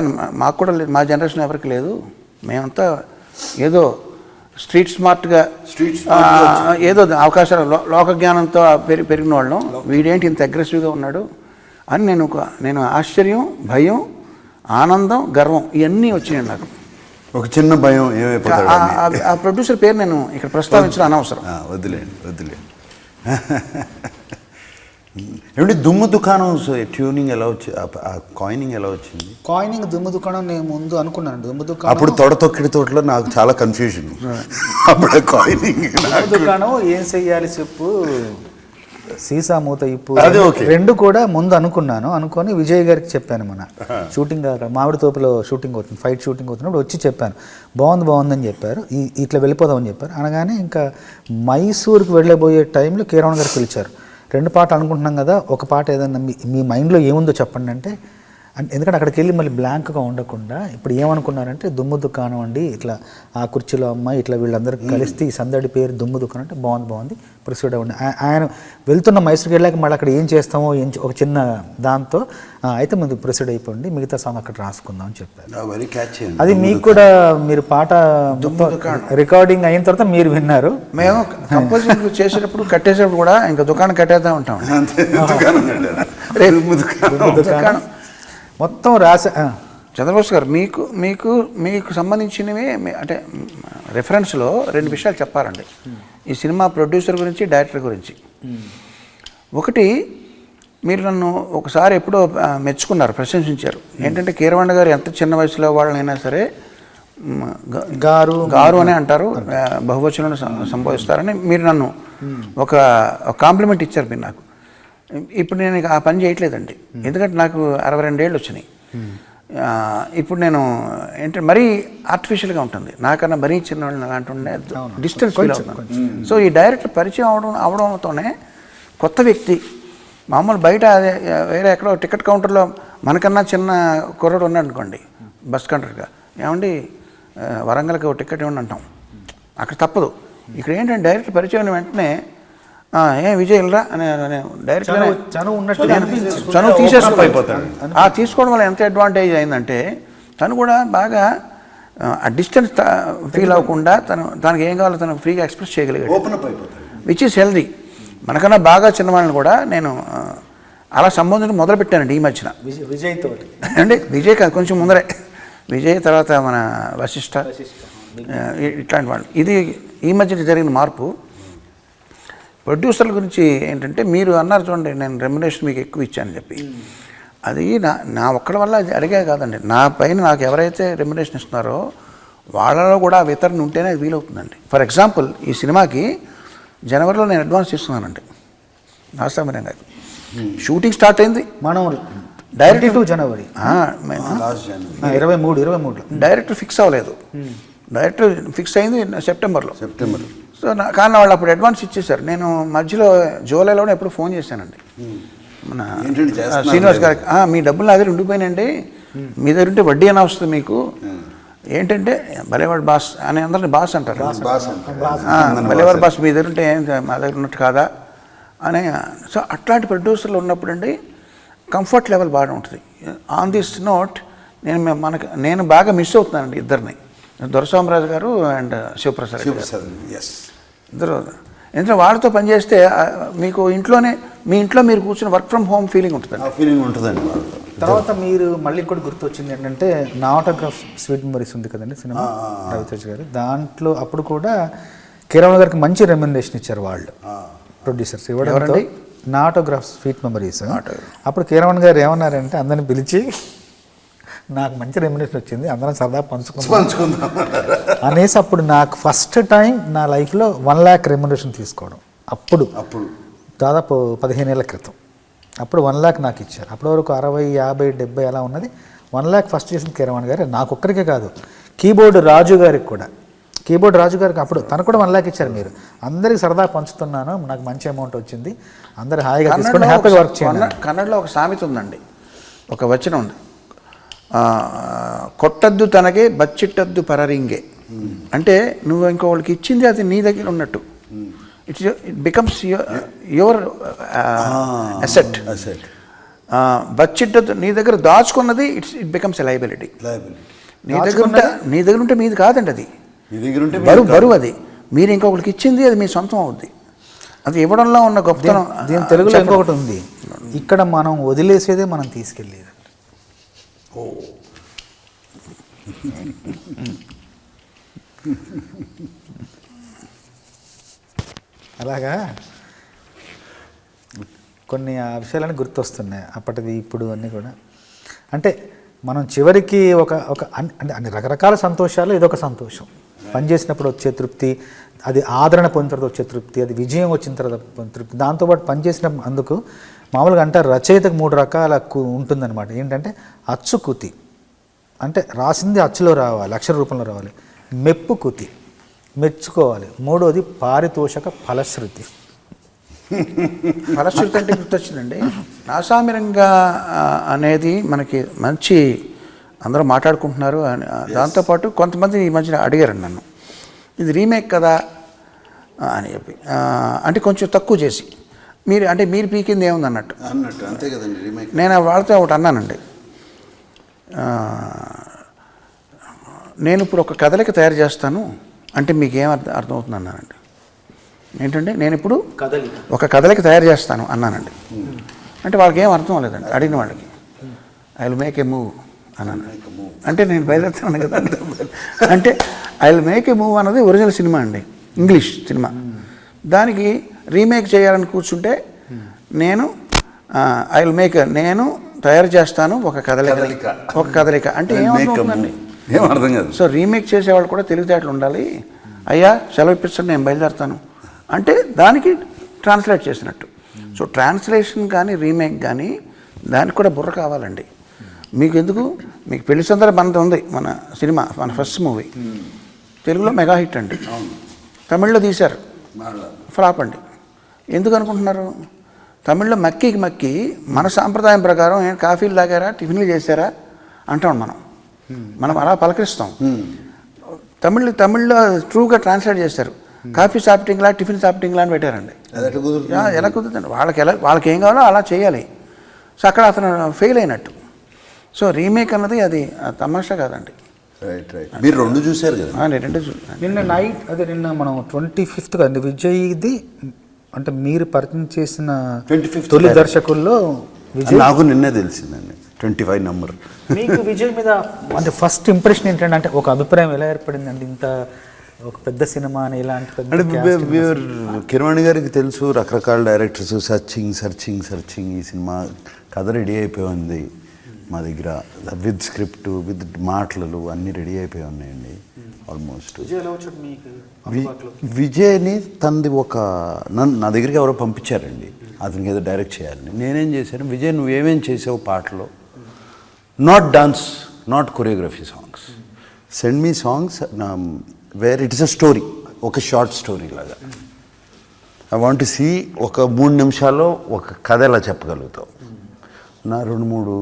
మాకు కూడా లేదు, మా జనరేషన్ ఎవరికి లేదు. మేమంతా ఏదో స్ట్రీట్ స్మార్ట్గా ఏదో అవకాశాలు లోక జ్ఞానంతో పెరిగిన వాళ్ళం. వీడేంటి ఇంత అగ్రెసివ్గా ఉన్నాడు అని నేను ఆశ్చర్యం, భయం, ఆనందం, గర్వం ఇవన్నీ వచ్చినాయి నాకు. ఒక చిన్న భయం ఏమైపోతాడు. ఆ ప్రొడ్యూసర్ పేరు నేను ఇక్కడ ప్రస్తావించడం అనవసరం. వదిలేండి. ఏమిటి దుమ్ము దుకాణం ట్యూనింగ్ ఎలా వచ్చింది, ఆ కాయినింగ్ ఎలా వచ్చింది? కాయినింగ్ దుమ్ము దుకాణం నేను ముందు అనుకున్నాను. దుమ్ము దుకాణం అప్పుడు తొక్కిడి తోటలో నాకు చాలా కన్ఫ్యూజన్. అప్పుడు కాయినింగ్ దుమ్ము దుకాణం ఏం చెయ్యాలి చెప్పు, సీసా మూత ఇప్పు, రెండు కూడా ముందు అనుకొని విజయ్ గారికి చెప్పాను. మన షూటింగ్ అక్కడ మామిడి తోపులో షూటింగ్ అవుతుంది, ఫైట్ షూటింగ్ అవుతున్నప్పుడు వచ్చి చెప్పాను, బాగుందని చెప్పారు, ఇట్లా వెళ్ళిపోదామని చెప్పారు. అనగానే ఇంకా మైసూర్కి వెళ్ళబోయే టైంలో కీరవాణి గారు పిలిచారు. 2 పాటలు అనుకుంటున్నాం కదా, ఒక పాట ఏదన్నా మీ మైండ్లో ఏముందో చెప్పండి అంటే, ఎందుకంటే అక్కడికి వెళ్ళి మళ్ళీ బ్లాంక్గా ఉండకుండా ఇప్పుడు ఏమనుకున్నారంటే దుమ్ము దుకాణం అండి, ఇట్లా ఆ కుర్చీలో అమ్మాయి ఇట్లా వీళ్ళందరూ కలిస్తే ఈ సందడి పేరు దుమ్ము దుకాణం అంటే బాగుంది ప్రొసీడ్ అవ్వండి. ఆయన వెళ్తున్న మైసూర్కి వెళ్ళాక మళ్ళీ అక్కడ ఏం చేస్తామో ఒక చిన్న దాంతో అయితే ముందు ప్రొసీడ్ అయిపోండి, మిగతా సాంగ్ అక్కడ రాసుకుందాం అని చెప్పారు. అది మీకు కూడా మీరు పాట రికార్డింగ్ అయిన తర్వాత మీరు విన్నారు. మేము కంపోజింగ్ చేసేటప్పుడు కట్టేసేటప్పుడు కూడా ఇంకా దుకాణం కట్టేద్దాం ఉంటాం. మొత్తం రాసా. చంద్రబోస్ గారు, మీకు సంబంధించినవి అంటే రెఫరెన్స్లో 2 విషయాలు చెప్పాలండి ఈ సినిమా ప్రొడ్యూసర్ గురించి, డైరెక్టర్ గురించి. ఒకటి, మీరు నన్ను ఒకసారి ఎప్పుడో మెచ్చుకున్నారు, ప్రశంసించారు. ఏంటంటే కీరవాణి గారు ఎంత చిన్న వయసులో వాళ్ళనైనా సరే గారు అని అంటారు, బహువచనంలో సంబోధిస్తారని మీరు నన్ను ఒక కాంప్లిమెంట్ ఇచ్చారు మీరు నాకు. ఇప్పుడు నేను ఆ పని చేయట్లేదండి, ఎందుకంటే నాకు 62 ఏళ్ళు వచ్చినాయి. ఇప్పుడు నేను ఏంటంటే మరీ ఆర్టిఫిషియల్గా ఉంటుంది, నాకన్నా మరీ చిన్న వాళ్ళు అంటుండే డిస్టెన్స్ ఫీల్ అవుతున్నాను. సో ఈ డైరెక్టర్ పరిచయం అవడంతోనే కొత్త వ్యక్తి, మామూలు బయట వేరే ఎక్కడో టికెట్ కౌంటర్లో మనకన్నా చిన్న కుర్రాడు ఉన్నాడు అనుకోండి, బస్ కండక్టర్గా, ఏమండి వరంగల్కి ఒక టికెట్ ఇవ్వండి అంటాం, అక్కడ తప్పదు. ఇక్కడ ఏంటంటే డైరెక్టర్ పరిచయం వెంటనే విజయ్ వెళ్ళరా అని డైరెక్ట్ చనువు తీసేసుకుపోతాడు. తీసుకోవడం వల్ల ఎంత అడ్వాంటేజ్ అయిందంటే తను కూడా బాగా ఆ డిస్టెన్స్ ఫీల్ అవ్వకుండా తనకి ఏం కావాలో తను ఫ్రీగా ఎక్స్ప్రెస్ చేయగలిగాడు, విచ్ ఈస్ హెల్దీ. మనకన్నా బాగా చిన్నవాళ్ళని కూడా నేను అలా సంబంధించి మొదలుపెట్టానండి ఈ మధ్యన. విజయ్తో అంటే విజయ్ కాదు, కొంచెం ముందరే విజయ్, తర్వాత మన వశిష్ఠ, ఇట్లాంటి వాళ్ళు. ఇది ఈ మధ్య జరిగిన మార్పు. ప్రొడ్యూసర్ల గురించి ఏంటంటే మీరు అన్నారు చూడండి, నేను రెమ్యునరేషన్ మీకు ఎక్కువ ఇచ్చానని చెప్పి, అది నా ఒక్కడి వల్ల అడిగే కాదండి, నా పైన నాకు ఎవరైతే రెమ్యునరేషన్ ఇస్తున్నారో వాళ్ళలో కూడా వితరణ ఉంటేనే అది వీలవుతుందండి. ఫర్ ఎగ్జాంపుల్ ఈ సినిమాకి జనవరిలో నేను అడ్వాన్స్ తీసుకున్నానండి నాస్తామిరంగా. షూటింగ్ స్టార్ట్ అయింది మనం డైరెక్ట్ జనవరి 23 డైరెక్టర్ ఫిక్స్ అవ్వలేదు, డైరెక్టర్ ఫిక్స్ అయింది సెప్టెంబర్లో. సో కానీ వాళ్ళు అప్పుడు అడ్వాన్స్ ఇచ్చేసారు. నేను మధ్యలో జూలైలోనే ఎప్పుడు ఫోన్ చేశానండి మన శ్రీనివాస్ గారికి, మీ డబ్బులు నా దగ్గర ఉండిపోయినండి, మీ దగ్గర ఉంటే వడ్డీ అయినా వస్తుంది మీకు, ఏంటంటే బలేవాడు బాస్ అని అందరిని బాస్ అంటారు. బాస్ బలేవాడు బాస్ మీ దగ్గర ఉంటే ఏం మా దగ్గర ఉన్నట్టు కాదా అని. సో అట్లాంటి ప్రొడ్యూసర్లు ఉన్నప్పుడు అండి కంఫర్ట్ లెవెల్ బాగా ఉంటుంది. ఆన్ దిస్ నోట్ నేను బాగా మిస్ అవుతున్నానండి ఇద్దరిని, దొరస్వామిరాజు గారు అండ్ శివప్రసాద్ ఇద్దరు. ఎందుకంటే వాళ్ళతో పనిచేస్తే మీకు మీ ఇంట్లో మీరు కూర్చొని వర్క్ ఫ్రమ్ హోమ్ ఫీలింగ్ ఉంటుందండి. తర్వాత మీరు మళ్ళీ ఇంకోటి గుర్తొచ్చింది ఏంటంటే నా ఆటోగ్రాఫ్ స్వీట్ మెమరీస్ ఉంది కదండి సినిమా రవితేజ గారు, దాంట్లో అప్పుడు కూడా కిరణ్ గారికి మంచి రెమ్యునరేషన్ ఇచ్చారు వాళ్ళు ప్రొడ్యూసర్స్ ఇవ్వడంతో. నా ఆటోగ్రాఫ్ స్వీట్ మెమరీస్ అప్పుడు కిరణ్ గారు ఏమన్నారంటే అందరిని పిలిచి నాకు మంచి రెమ్యునరేషన్ వచ్చింది, అందరం సరదా పంచుకుందాం అనేసి అప్పుడు నాకు ఫస్ట్ టైం నా లైఫ్లో 1 lakh రెమ్యునరేషన్ తీసుకోవడం. అప్పుడు దాదాపు 15 ఏళ్ల క్రితం అప్పుడు 1 lakh నాకు ఇచ్చారు. అప్పటి వరకు 60, 50, 70 అలా ఉన్నది. 1 lakh ఫస్ట్ చేసిన కిరణ్ గారు నాకు ఒక్కరికే కాదు, కీబోర్డ్ రాజు గారికి అప్పుడు తను కూడా 1 lakh ఇచ్చారు. మీరు అందరికి సరదా పంచుతున్నాను, నాకు మంచి అమౌంట్ వచ్చింది, అందరు హాయిగా తీసుకొని హ్యాపీగా వర్క్ చేయండి. కన్నడలో ఒక సామెత ఉందండి, ఒక వచనం ఉంది, కొట్టద్దు తనగే బచ్చిట్టద్దు పరరింగే. అంటే నువ్వు ఇంకొకళ్ళకి ఇచ్చింది అది నీ దగ్గర ఉన్నట్టు, ఇట్ బికమ్స్ యువర్ అసెట్. బచ్చిట్టద్దు నీ దగ్గర దాచుకున్నది ఇట్ బికమ్స్ ఎ లయబిలిటీ. నీ దగ్గర ఉంటే మీది కాదండి, అది బరువు. అది మీరు ఇంకొకరికి ఇచ్చింది అది మీ సొంతం అవుద్ది. అది ఇవ్వడంలో ఉన్న గొప్పతనం. దీని తెలుగులో ఇంకొకటి ఉంది, ఇక్కడ మనం వదిలేసేదే మనం తీసుకెళ్ళేది. అలాగా కొన్ని ఆ విషయాలని గుర్తొస్తున్నాయి అప్పటిది ఇప్పుడు అన్నీ కూడా. అంటే మనం చివరికి అంటే అన్ని రకరకాల సంతోషాలు ఇదొక సంతోషం. పనిచేసినప్పుడు వచ్చే తృప్తి, అది ఆదరణ పొందిన తర్వాత వచ్చే తృప్తి, అది విజయం వచ్చిన తర్వాత తృప్తి. దాంతోపాటు పనిచేసిన అందుకు మామూలుగా అంటారు రచయితకు 3 రకాల ఉంటుందన్నమాట. ఏంటంటే అచ్చుకుతి, అంటే రాసింది అచ్చులో రావాలి, అక్షర రూపంలో రావాలి. మెప్పు కుతి, మెచ్చుకోవాలి. 3వది పారితోషక ఫలశ్రుతి. ఫలశ్రుతి అంటే గుర్తొచ్చిందండి, నాసామిరంగా అనేది మనకి మంచి అందరూ మాట్లాడుకుంటున్నారు. దాంతోపాటు కొంతమంది ఈ మధ్యన అడిగారండి నన్ను, ఇది రీమేక్ కదా అని చెప్పి, అంటే కొంచెం తక్కువ చేసి మీరు పీకింది ఏముంది అన్నట్టు. అంతే కదండి రీమేక్. నేను వాళ్ళతో ఒకటి అన్నానండి, నేను ఇప్పుడు ఒక కదలిక తయారు చేస్తాను అంటే మీకు ఏం అర్థమవుతుంది అన్నానండి. ఏంటంటే నేను ఇప్పుడు ఒక కదలిక తయారు చేస్తాను అన్నానండి. అంటే వాళ్ళకి ఏం అర్థం లేదండి, అడిగిన వాళ్ళకి. I will make a move అన్నాను. అంటే నేను బయలుదేరుతాను కదా. అంటే I will make a move అన్నది ఒరిజినల్ సినిమా అండి, ఇంగ్లీష్ సినిమా. దానికి రీమేక్ చేయాలని కూర్చుంటే నేను తయారు చేస్తాను ఒక కదలిక అంటే ఏమవుతుందండి, ఏమర్థం కాదు. సో రీమేక్ చేసేవాళ్ళు కూడా తెలివితేటలు ఉండాలి. అయ్యా సెలవు ఇప్పిస్తాను, నేను బయలుదేరుతాను అంటే దానికి ట్రాన్స్లేట్ చేసినట్టు. సో ట్రాన్స్లేషన్ కానీ రీమేక్ కానీ దానికి కూడా బుర్ర కావాలండి. మీకు ఎందుకు, మీకు పెళ్లి సందర్భ మనది ఉంది, మన సినిమా, మన ఫస్ట్ మూవీ తెలుగులో మెగా హిట్ అండి. తమిళ్లో తీశారు, ఫ్లాప్ అండి. ఎందుకు అనుకుంటున్నారు? తమిళ్లో మక్కి మన సాంప్రదాయం ప్రకారం కాఫీలు తాగారా, టిఫిన్లు చేశారా అంటాం మనం అలా పలకరిస్తాం. తమిళ్లో ట్రూగా ట్రాన్స్లేట్ చేశారు, కాఫీ సాఫ్టింగ్లా టిఫిన్ సాఫ్టింగ్లా అని పెట్టారండి. ఎలా కుదురుతుంది? వాళ్ళకి ఏం కావాలో అలా చేయాలి. సో అక్కడ అతను ఫెయిల్ అయినట్టు. సో రీమేక్ అన్నది అది తమాషా కాదండి. మీరు 2 చూశారు కదా? నేను 2 చూసాను. నిన్న మనం 25th అండి విజయ్ది, అంటే మీరు పరిచయం చేసిన 25th తొలి దర్శకుల్లో విజయ్. నాకు నిన్నే తెలిసిందండి 25 నంబర్. మీకు విజయ్ మీద అంటే ఫస్ట్ ఇంప్రెషన్ ఏంటంటే, అంటే ఒక అభిప్రాయం ఎలా ఏర్పడిందండి? ఇంత ఒక పెద్ద సినిమా అని ఇలాంటి కిరణ్ గారికి తెలుసు, రకరకాల డైరెక్టర్స్ సర్చింగ్ ఈ సినిమా కథ రెడీ అయిపోయింది మా దగ్గర, విత్ స్క్రిప్ట్ విత్ మాటలు అన్నీ రెడీ అయిపోయి ఉన్నాయండి ఆల్మోస్ట్. విజయ్ని తనది నా దగ్గరికి ఎవరో పంపించారండి, అతనికి ఏదో డైరెక్ట్ చేయాలని. నేనేం చేశాను, విజయ్ నువ్వేమేం చేసావు పాటలో, not dance, not choreography, songs, send me songs where it is a story, ఒక షార్ట్ స్టోరీ లాగా. ఐ వాంట్ టు సీ ఒక 3 నిమిషాల్లో ఒక కథ ఎలా చెప్పగలుగుతావు. నా 2-3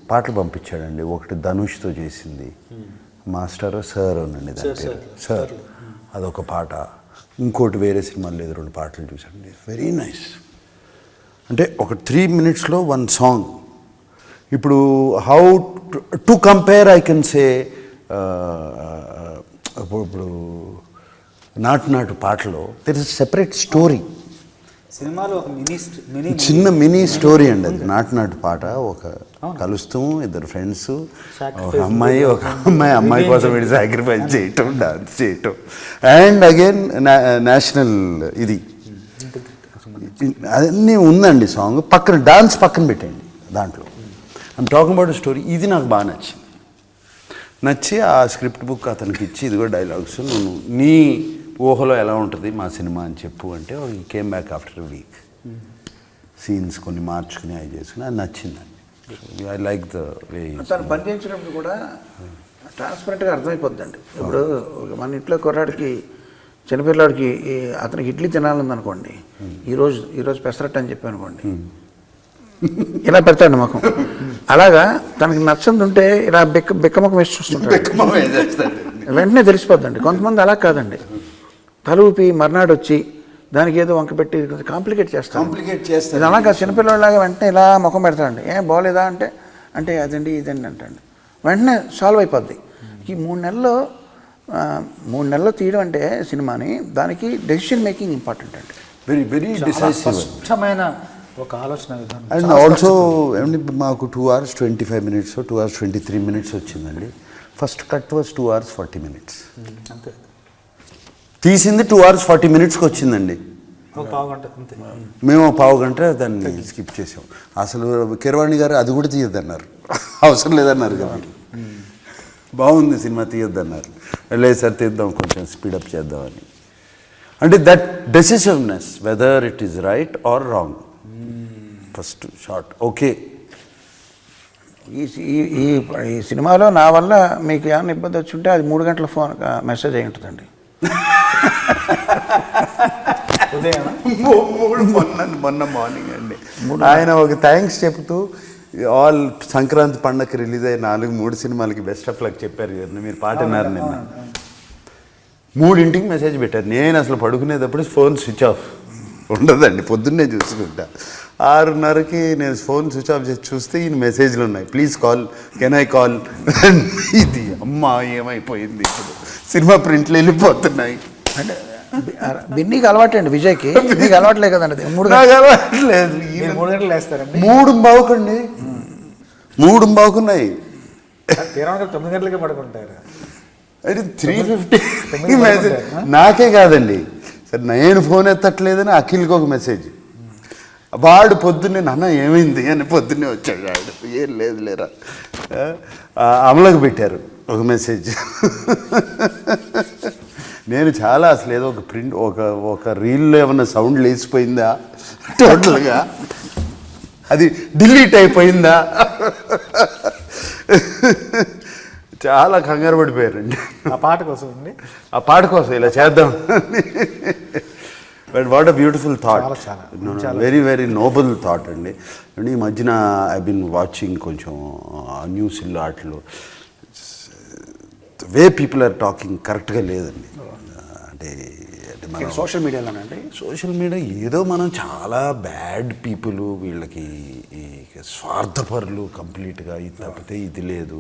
పాటలు పంపించాడండి. ఒకటి ధనుష్తో చేసింది, మాస్టర్ సార్ అనండి దాని పేరు సార్. అదొక పాట. ఇంకోటి వేరే సినిమాలో లేదు 2 పాటలు చూసాను. Very nice. అంటే ఒక 3 minutesలో 1 సాంగ్. ఇప్పుడు how to compare I can say ఇప్పుడు నాటు పాటలో దెర్ ఇస్ సెపరేట్ స్టోరీ. సినిమాలో ఒక చిన్న మినీ స్టోరీ అండి అది. నాటు పాట ఒక కలుస్తాము, 2 ఫ్రెండ్స్, ఒక అమ్మాయి కోసం వీడు సాక్రిఫైస్ చేయటం, డాన్స్ చేయటం, అండ్ అగైన్ నేషనల్ ఇది అన్నీ ఉందండి సాంగ్. పక్కన డాన్స్ పక్కన పెట్టండి దాంట్లో. I'm talking about story. ఇది నాకు బాగా నచ్చి ఆ స్క్రిప్ట్ బుక్ అతనికి ఇచ్చి, ఇదిగో డైలాగ్స్, నువ్వు నీ ఊహలో ఎలా ఉంటుంది మా సినిమా అని చెప్పు అంటే ఈ came back after a week. Scenes కొన్ని మార్చుకుని అవి చేసుకుని అది నచ్చిందండి. I like the way. తను పనిచేసినప్పుడు కూడా ట్రాన్స్పరెంట్గా అర్థమైపోద్దండి. ఇప్పుడు మన ఇంట్లో కుర్రాడికి, చిన్నపిల్లాడికి అతనికి ఇడ్లీ తినాలనుకోండి, ఈరోజు పెసరట్టు అని చెప్పి అనుకోండి, ఇలా పెడతాడు ముఖం. అలాగా తనకి నచ్చంది ఉంటే ఇలా బిక్కముఖం వేసి చూస్తుంటాడు, వెంటనే తెలిసిపోద్దండి. కొంతమంది అలా కాదండి, తలూపి మర్నాడు వచ్చి దానికి ఏదో వంక పెట్టి కాంప్లికేట్ చేస్తాడు. ఇది అలాగా చిన్నపిల్లలాగా వెంటనే ఇలా ముఖం పెడతాడండి. ఏం బాగోలేదా అంటే అదండి ఇదండి అంటండి, వెంటనే సాల్వ్ అయిపోద్ది. ఈ 3 నెలలు తీయడం అంటే సినిమాని, దానికి డెసిషన్ మేకింగ్ ఇంపార్టెంట్ అండి. వెరీ స్పష్టమైన ఒక ఆలోచన విధానం. అండ్ ఆల్సో ఏమండి మాకు 2 hours 25 minutes 2 hours 23 minutes వచ్చిందండి. First cut was 2 hours 40 minutes. అంతే. తీసింది 2 hours 40 minutesకి వచ్చిందండి. ఒక పావుగంట అంతే. మేము 1/2 గంట దాన్ని స్కిప్ చేసాం. అసలు కీరవాణి గారు అది కూడా తీయొద్దన్నారు, అవసరం లేదన్నారు కదా. బాగుంది సినిమా తీయొద్దన్నారు. లేదు సార్ తీద్దాం, కొంచెం స్పీడప్ చేద్దామని. అంటే that decisiveness, whether it is right or wrong. First shot okay. ఈ సినిమాలో నా వల్ల మీకు ఏమైనా ఇబ్బంది వచ్చి ఉంటే అది 3 గంటల ఫోన్ మెసేజ్ అయి ఉంటుందండి. మొన్న మార్నింగ్ అండి ఆయన ఒక థ్యాంక్స్ చెప్తూ ఆల్ సంక్రాంతి పండగకి రిలీజ్ అయ్యి 3 సినిమాలకి బెస్ట్ ఆఫ్ లక్ చెప్పారు కదా, మీరు పాట విన్నారు నిన్న. 3ంటికి మెసేజ్ పెట్టారు. నేను అసలు పడుకునేటప్పుడు ఫోన్ స్విచ్ ఆఫ్ ఉండదండి, పొద్దున్నే చూసుకుంటా. 6:30కి నేను ఫోన్ స్విచ్ ఆఫ్ చేసి చూస్తే ఈయన మెసేజ్లు ఉన్నాయి, please call, can I call. ఇది అమ్మా ఏమైపోయింది, ఇప్పుడు సినిమా ప్రింట్లు వెళ్ళిపోతున్నాయి. అంటే బిన్నీకి అలవాటు అండి, విజయ్కి. మీకు అలవాట్లే కదండి. 3 అలవాట్లేదు. 3 గంటలు వేస్తారండి. 3:15 3:15 9 గంటలకే పడుకుంటారు. అయితే 3:50 మెసేజ్ నాకే కాదండి సరే, నేను ఫోన్ ఎత్తట్లేదని అఖిల్కి ఒక మెసేజ్. వాడు పొద్దున్నే నాన్న ఏమైంది అని పొద్దున్నే వచ్చాడు. వాడు ఏం లేదు లేరా, అమలకు పెట్టారు ఒక మెసేజ్. నేను చాలా అసలు ఏదో ఒక ప్రింట్ ఒక రీల్లో ఏమన్నా సౌండ్ లేచిపోయిందా, టోటల్గా అది డిలీట్ అయిపోయిందా, చాలా కంగారు పడిపోయారండి. ఆ పాట కోసం అండి, ఆ పాట కోసం ఇలా చేద్దాం. But what a beautiful thought, very very Nobel thought అండి. ఈ మధ్యన ఐ బిన్ వాచింగ్ కొంచెం న్యూస్లో వాటిలో వే పీపుల్ ఆర్ టాకింగ్ కరెక్ట్గా లేదండి. అంటే మన సోషల్ మీడియాలోనండి, సోషల్ మీడియా ఏదో మనం చాలా బ్యాడ్ పీపుల్, వీళ్ళకి స్వార్థపరులు కంప్లీట్గా, ఇది తప్పితే ఇది లేదు,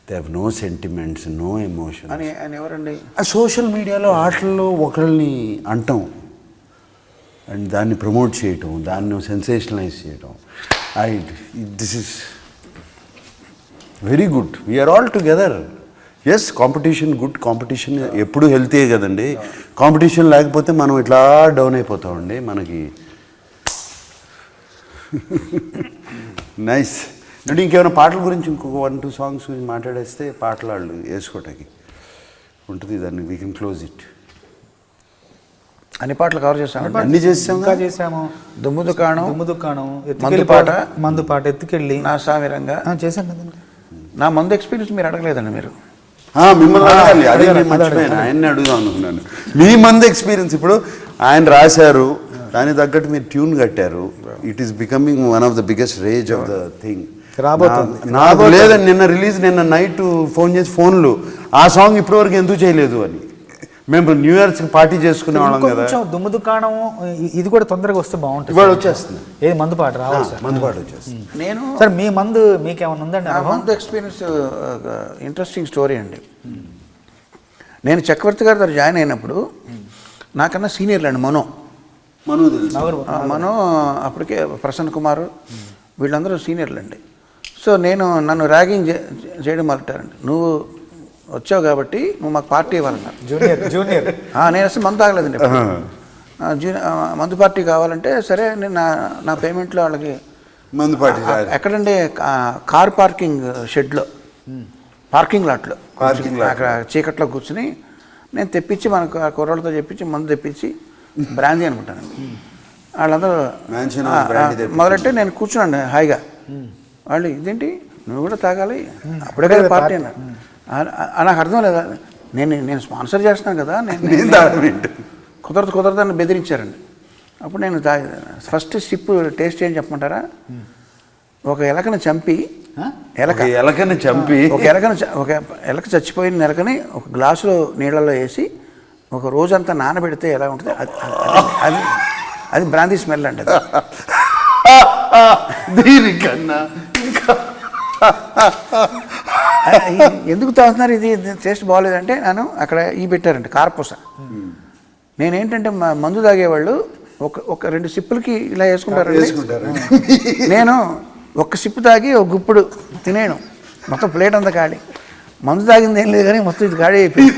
they have no sentiments, no emotion అని ఎవరండి ఆ సోషల్ మీడియాలో ఆటల్లో ఒకళ్ళని అంటాం అండ్ దాన్ని ప్రమోట్ చేయటం, దాన్ని సెన్సేషనలైజ్ చేయటం. This is very good, we are all together. Yes, competition good, competition ఎప్పుడు హెల్తీయే కదండి. కాంపిటీషన్ లేకపోతే మనం ఇట్లా డౌన్ అయిపోతామండి. మనకి నైస్. అంటే ఇంకేమైనా పాటల గురించి ఇంకొక 1-2 songs గురించి మాట్లాడేస్తే పాటలు వాళ్ళు వేసుకోవటానికి ఉంటుంది. దాన్ని వీ కెన్ క్లోజ్ ఇట్. అన్ని పాటలు కవర్ చేసాము, అన్ని చేసాము. ఇంకా చేసాము. దుమ్ము దుకాణం, మందు పాట, ఎత్తుకెళ్ళి, నా సామిరంగా చేశాను కదండి. నా మందు ఎక్స్పీరియన్స్ మీరు అడగలేదండి. మీరు మిమ్మల్ని అడగాలి, అదే నేను మర్చిపోయాను, ఆయన్ని అడుగుదాం అనుకున్నాను. మీ మంది ఎక్స్పీరియన్స్ ఇప్పుడు ఆయన రాశారు, దానికి తగ్గట్టు మీరు ట్యూన్ కట్టారు. It is becoming one of the biggest rage of the thing. రాబోతుంది. నాకు లేదని నిన్న నైట్ ఫోన్ చేసి ఫోన్లు ఆ సాంగ్ ఇప్పటివరకు ఎందుకు చేయలేదు అని. మేము న్యూ ఇయర్స్ పార్టీ చేసుకునే వాళ్ళం కదా. కొంచెం దుమ్ము దుకాణం ఇది కూడా తొందరగా వస్తే బాగుంటుంది. ఇవాళ వచ్చేస్తుంది. ఏది మందుపాటు రావాలి సార్. మందుపాటు వచ్చేస్తుంది. నేను సార్ మీ మందు మీకేమైనా ఉందండి? నా మందు ఎక్స్పీరియన్స్ ఇంట్రెస్టింగ్ స్టోరీ అండి. నేను చక్రవర్తి గారి దగ్గర జాయిన్ అయినప్పుడు నాకన్నా సీనియర్లు అండి. మనో అప్పటికే ప్రసన్న కుమార్ వీళ్ళందరూ సీనియర్లు అండి. సో నన్ను ర్యాగింగ్ చేయడం మొదలెట్టారండి. నువ్వు వచ్చావు కాబట్టి నువ్వు మాకు పార్టీ ఇవ్వాలన్నారు. జూనియర్ నేను అసలు మందు తాగలేదండి. మందు పార్టీ కావాలంటే సరే నేను నా పేమెంట్లో వాళ్ళకి మందు పార్టీ ఎక్కడంటే కార్ పార్కింగ్ షెడ్లో పార్కింగ్ లాట్లో అక్కడ చీకట్లో కూర్చుని నేను తెప్పించి మనకు ఆ కుర్రాళ్ళతో చెప్పించి మందు తెప్పించి బ్రాందీ అనుకుంటాను. వాళ్ళందరూ మొదలెట్టే నేను కూర్చున్నాను హాయిగా. వాళ్ళు ఇదేంటి నువ్వు కూడా తాగాలి అప్పుడే కదా పార్టీ అన్నారు. నాకు అర్థం లేదా, నేను స్పాన్సర్ చేస్తున్నాను కదా, కుదరదని బెదిరించారండి. అప్పుడు నేను ఫస్ట్ స్టిప్ టేస్ట్ చేయని చెప్పమంటారా? ఒక ఎలకను చంపి ఒక ఎలక చచ్చిపోయిన ఎలకని ఒక గ్లాసులో నీళ్ళలో వేసి ఒక రోజంతా నానబెడితే ఎలా ఉంటుంది అది బ్రాందీ స్మెల్ అండి. దీనికన్నా ఎందుకు తాగుతున్నారు, ఇది టేస్ట్ బాగోలేదంటే నన్ను అక్కడ పెట్టారండి కార్పూస. నేనేంటంటే మందు తాగేవాళ్ళు ఒక 2 సిప్పులకి ఇలా వేసుకుంటారు. నేను ఒక్క సిప్పు తాగి ఒక గుప్పుడు తినేను, మొత్తం ప్లేట్ అంతా ఖాళీ. మందు తాగింది ఏం లేదు కానీ మొత్తం ఇది ఖాళీ అయిపోయింది.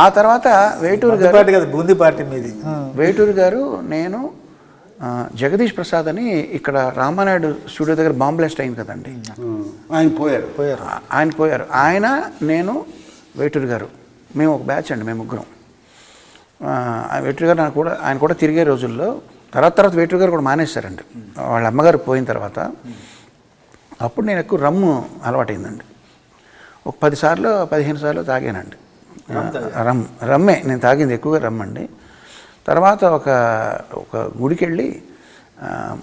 ఆ తర్వాత వేటూరు గారు నేను జగదీష్ ప్రసాద్ అని ఇక్కడ రామానాయుడు స్టూడియో దగ్గర బాంబ్ బ్లాస్ట్ అయింది కదండి, ఆయన పోయారు. ఆయన నేను వేటూరు గారు మేము ఒక బ్యాచ్ అండి, మేము ముగ్గురం. వేటూరు గారు ఆయన కూడా తిరిగే రోజుల్లో తర్వాత వేటూరు గారు కూడా మానేశారండి వాళ్ళ అమ్మగారు పోయిన తర్వాత. అప్పుడు నేను ఎక్కువ రమ్ము అలవాటైందండి. ఒక 10 సార్లు 15 సార్లు తాగానండి రమ్మే. నేను తాగింది ఎక్కువగా రమ్మండి. తర్వాత ఒక గుడికి వెళ్ళి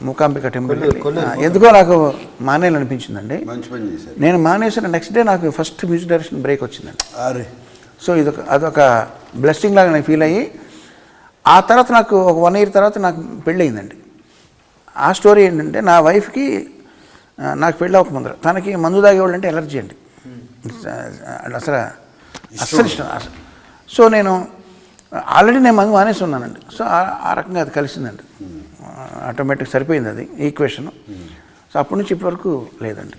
మూకాంబిక టెంపుల్ ఎందుకో నాకు మానేయాలనిపించిందండి. నేను మానేసిన నెక్స్ట్ డే నాకు ఫస్ట్ మ్యూజిక్ డైరెక్షన్ బ్రేక్ వచ్చిందండి. సో అదొక బ్లెస్సింగ్ లాగా నేను ఫీల్ అయ్యి ఆ తర్వాత నాకు ఒక 1 year తర్వాత నాకు పెళ్ళి అయిందండి. ఆ స్టోరీ ఏంటంటే నా వైఫ్కి నాకు పెళ్ళి అవ్వక ముందర తనకి మందు తాగేవాళ్ళు అంటే ఎలర్జీ అండి, అస్సలు ఇష్టం. సో నేను ఆల్రెడీ నేను మందు మానేసి ఉన్నానండి. సో ఆ రకంగా అది కలిసిందండి, ఆటోమేటిక్ సరిపోయింది అది ఈక్వేషన్. సో అప్పటి నుంచి ఇప్పటివరకు లేదండి.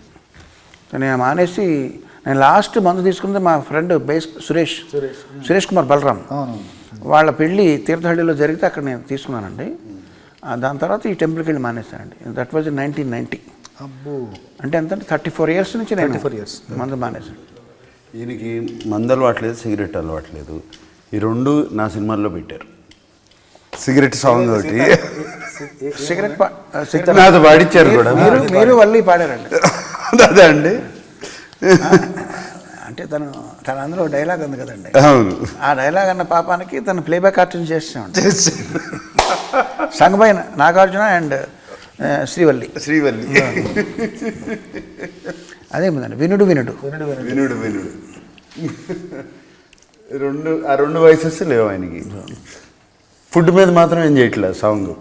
సో నేను మానేసి నేను లాస్ట్ మందు తీసుకుంది మా ఫ్రెండ్ సురేష్ కుమార్ బలరాం వాళ్ళ పెళ్ళి తీర్థహಳ್ಳಿలో జరిగితే అక్కడ నేను తీసుకున్నానండి. దాని తర్వాత ఈ టెంపుల్కి వెళ్ళి మానేస్తానండి. That was 1990. అంటే ఎంత 34 years నుంచి నేను మందు మానేసాను. ఈయనకి మందు అలవాట్లేదు, సిగరెట్ అలవాట్లేదు. ఈ 2 నా సినిమాల్లో పెట్టారు. సిగరెట్ సాంగ్ ఒకటి సిగరెట్ నాతో పాడిచ్చారు కూడా. మీరు వల్లి పాడారండి. అదే అండి, అంటే తన అందులో డైలాగ్ ఉంది కదండి, ఆ డైలాగ్ అన్న పాపానికి తను ప్లేబ్యాక్ ఆర్టిస్ట్ చేస్తామండి. సంగమైన నాగార్జున అండ్ శ్రీవల్లి అదేమిందండి వినుడు 2 వాయిసెస్ లేవు ఆయనకి. ఫుడ్ మీద మాత్రం ఏం చేయట్లేదు సాంగ్.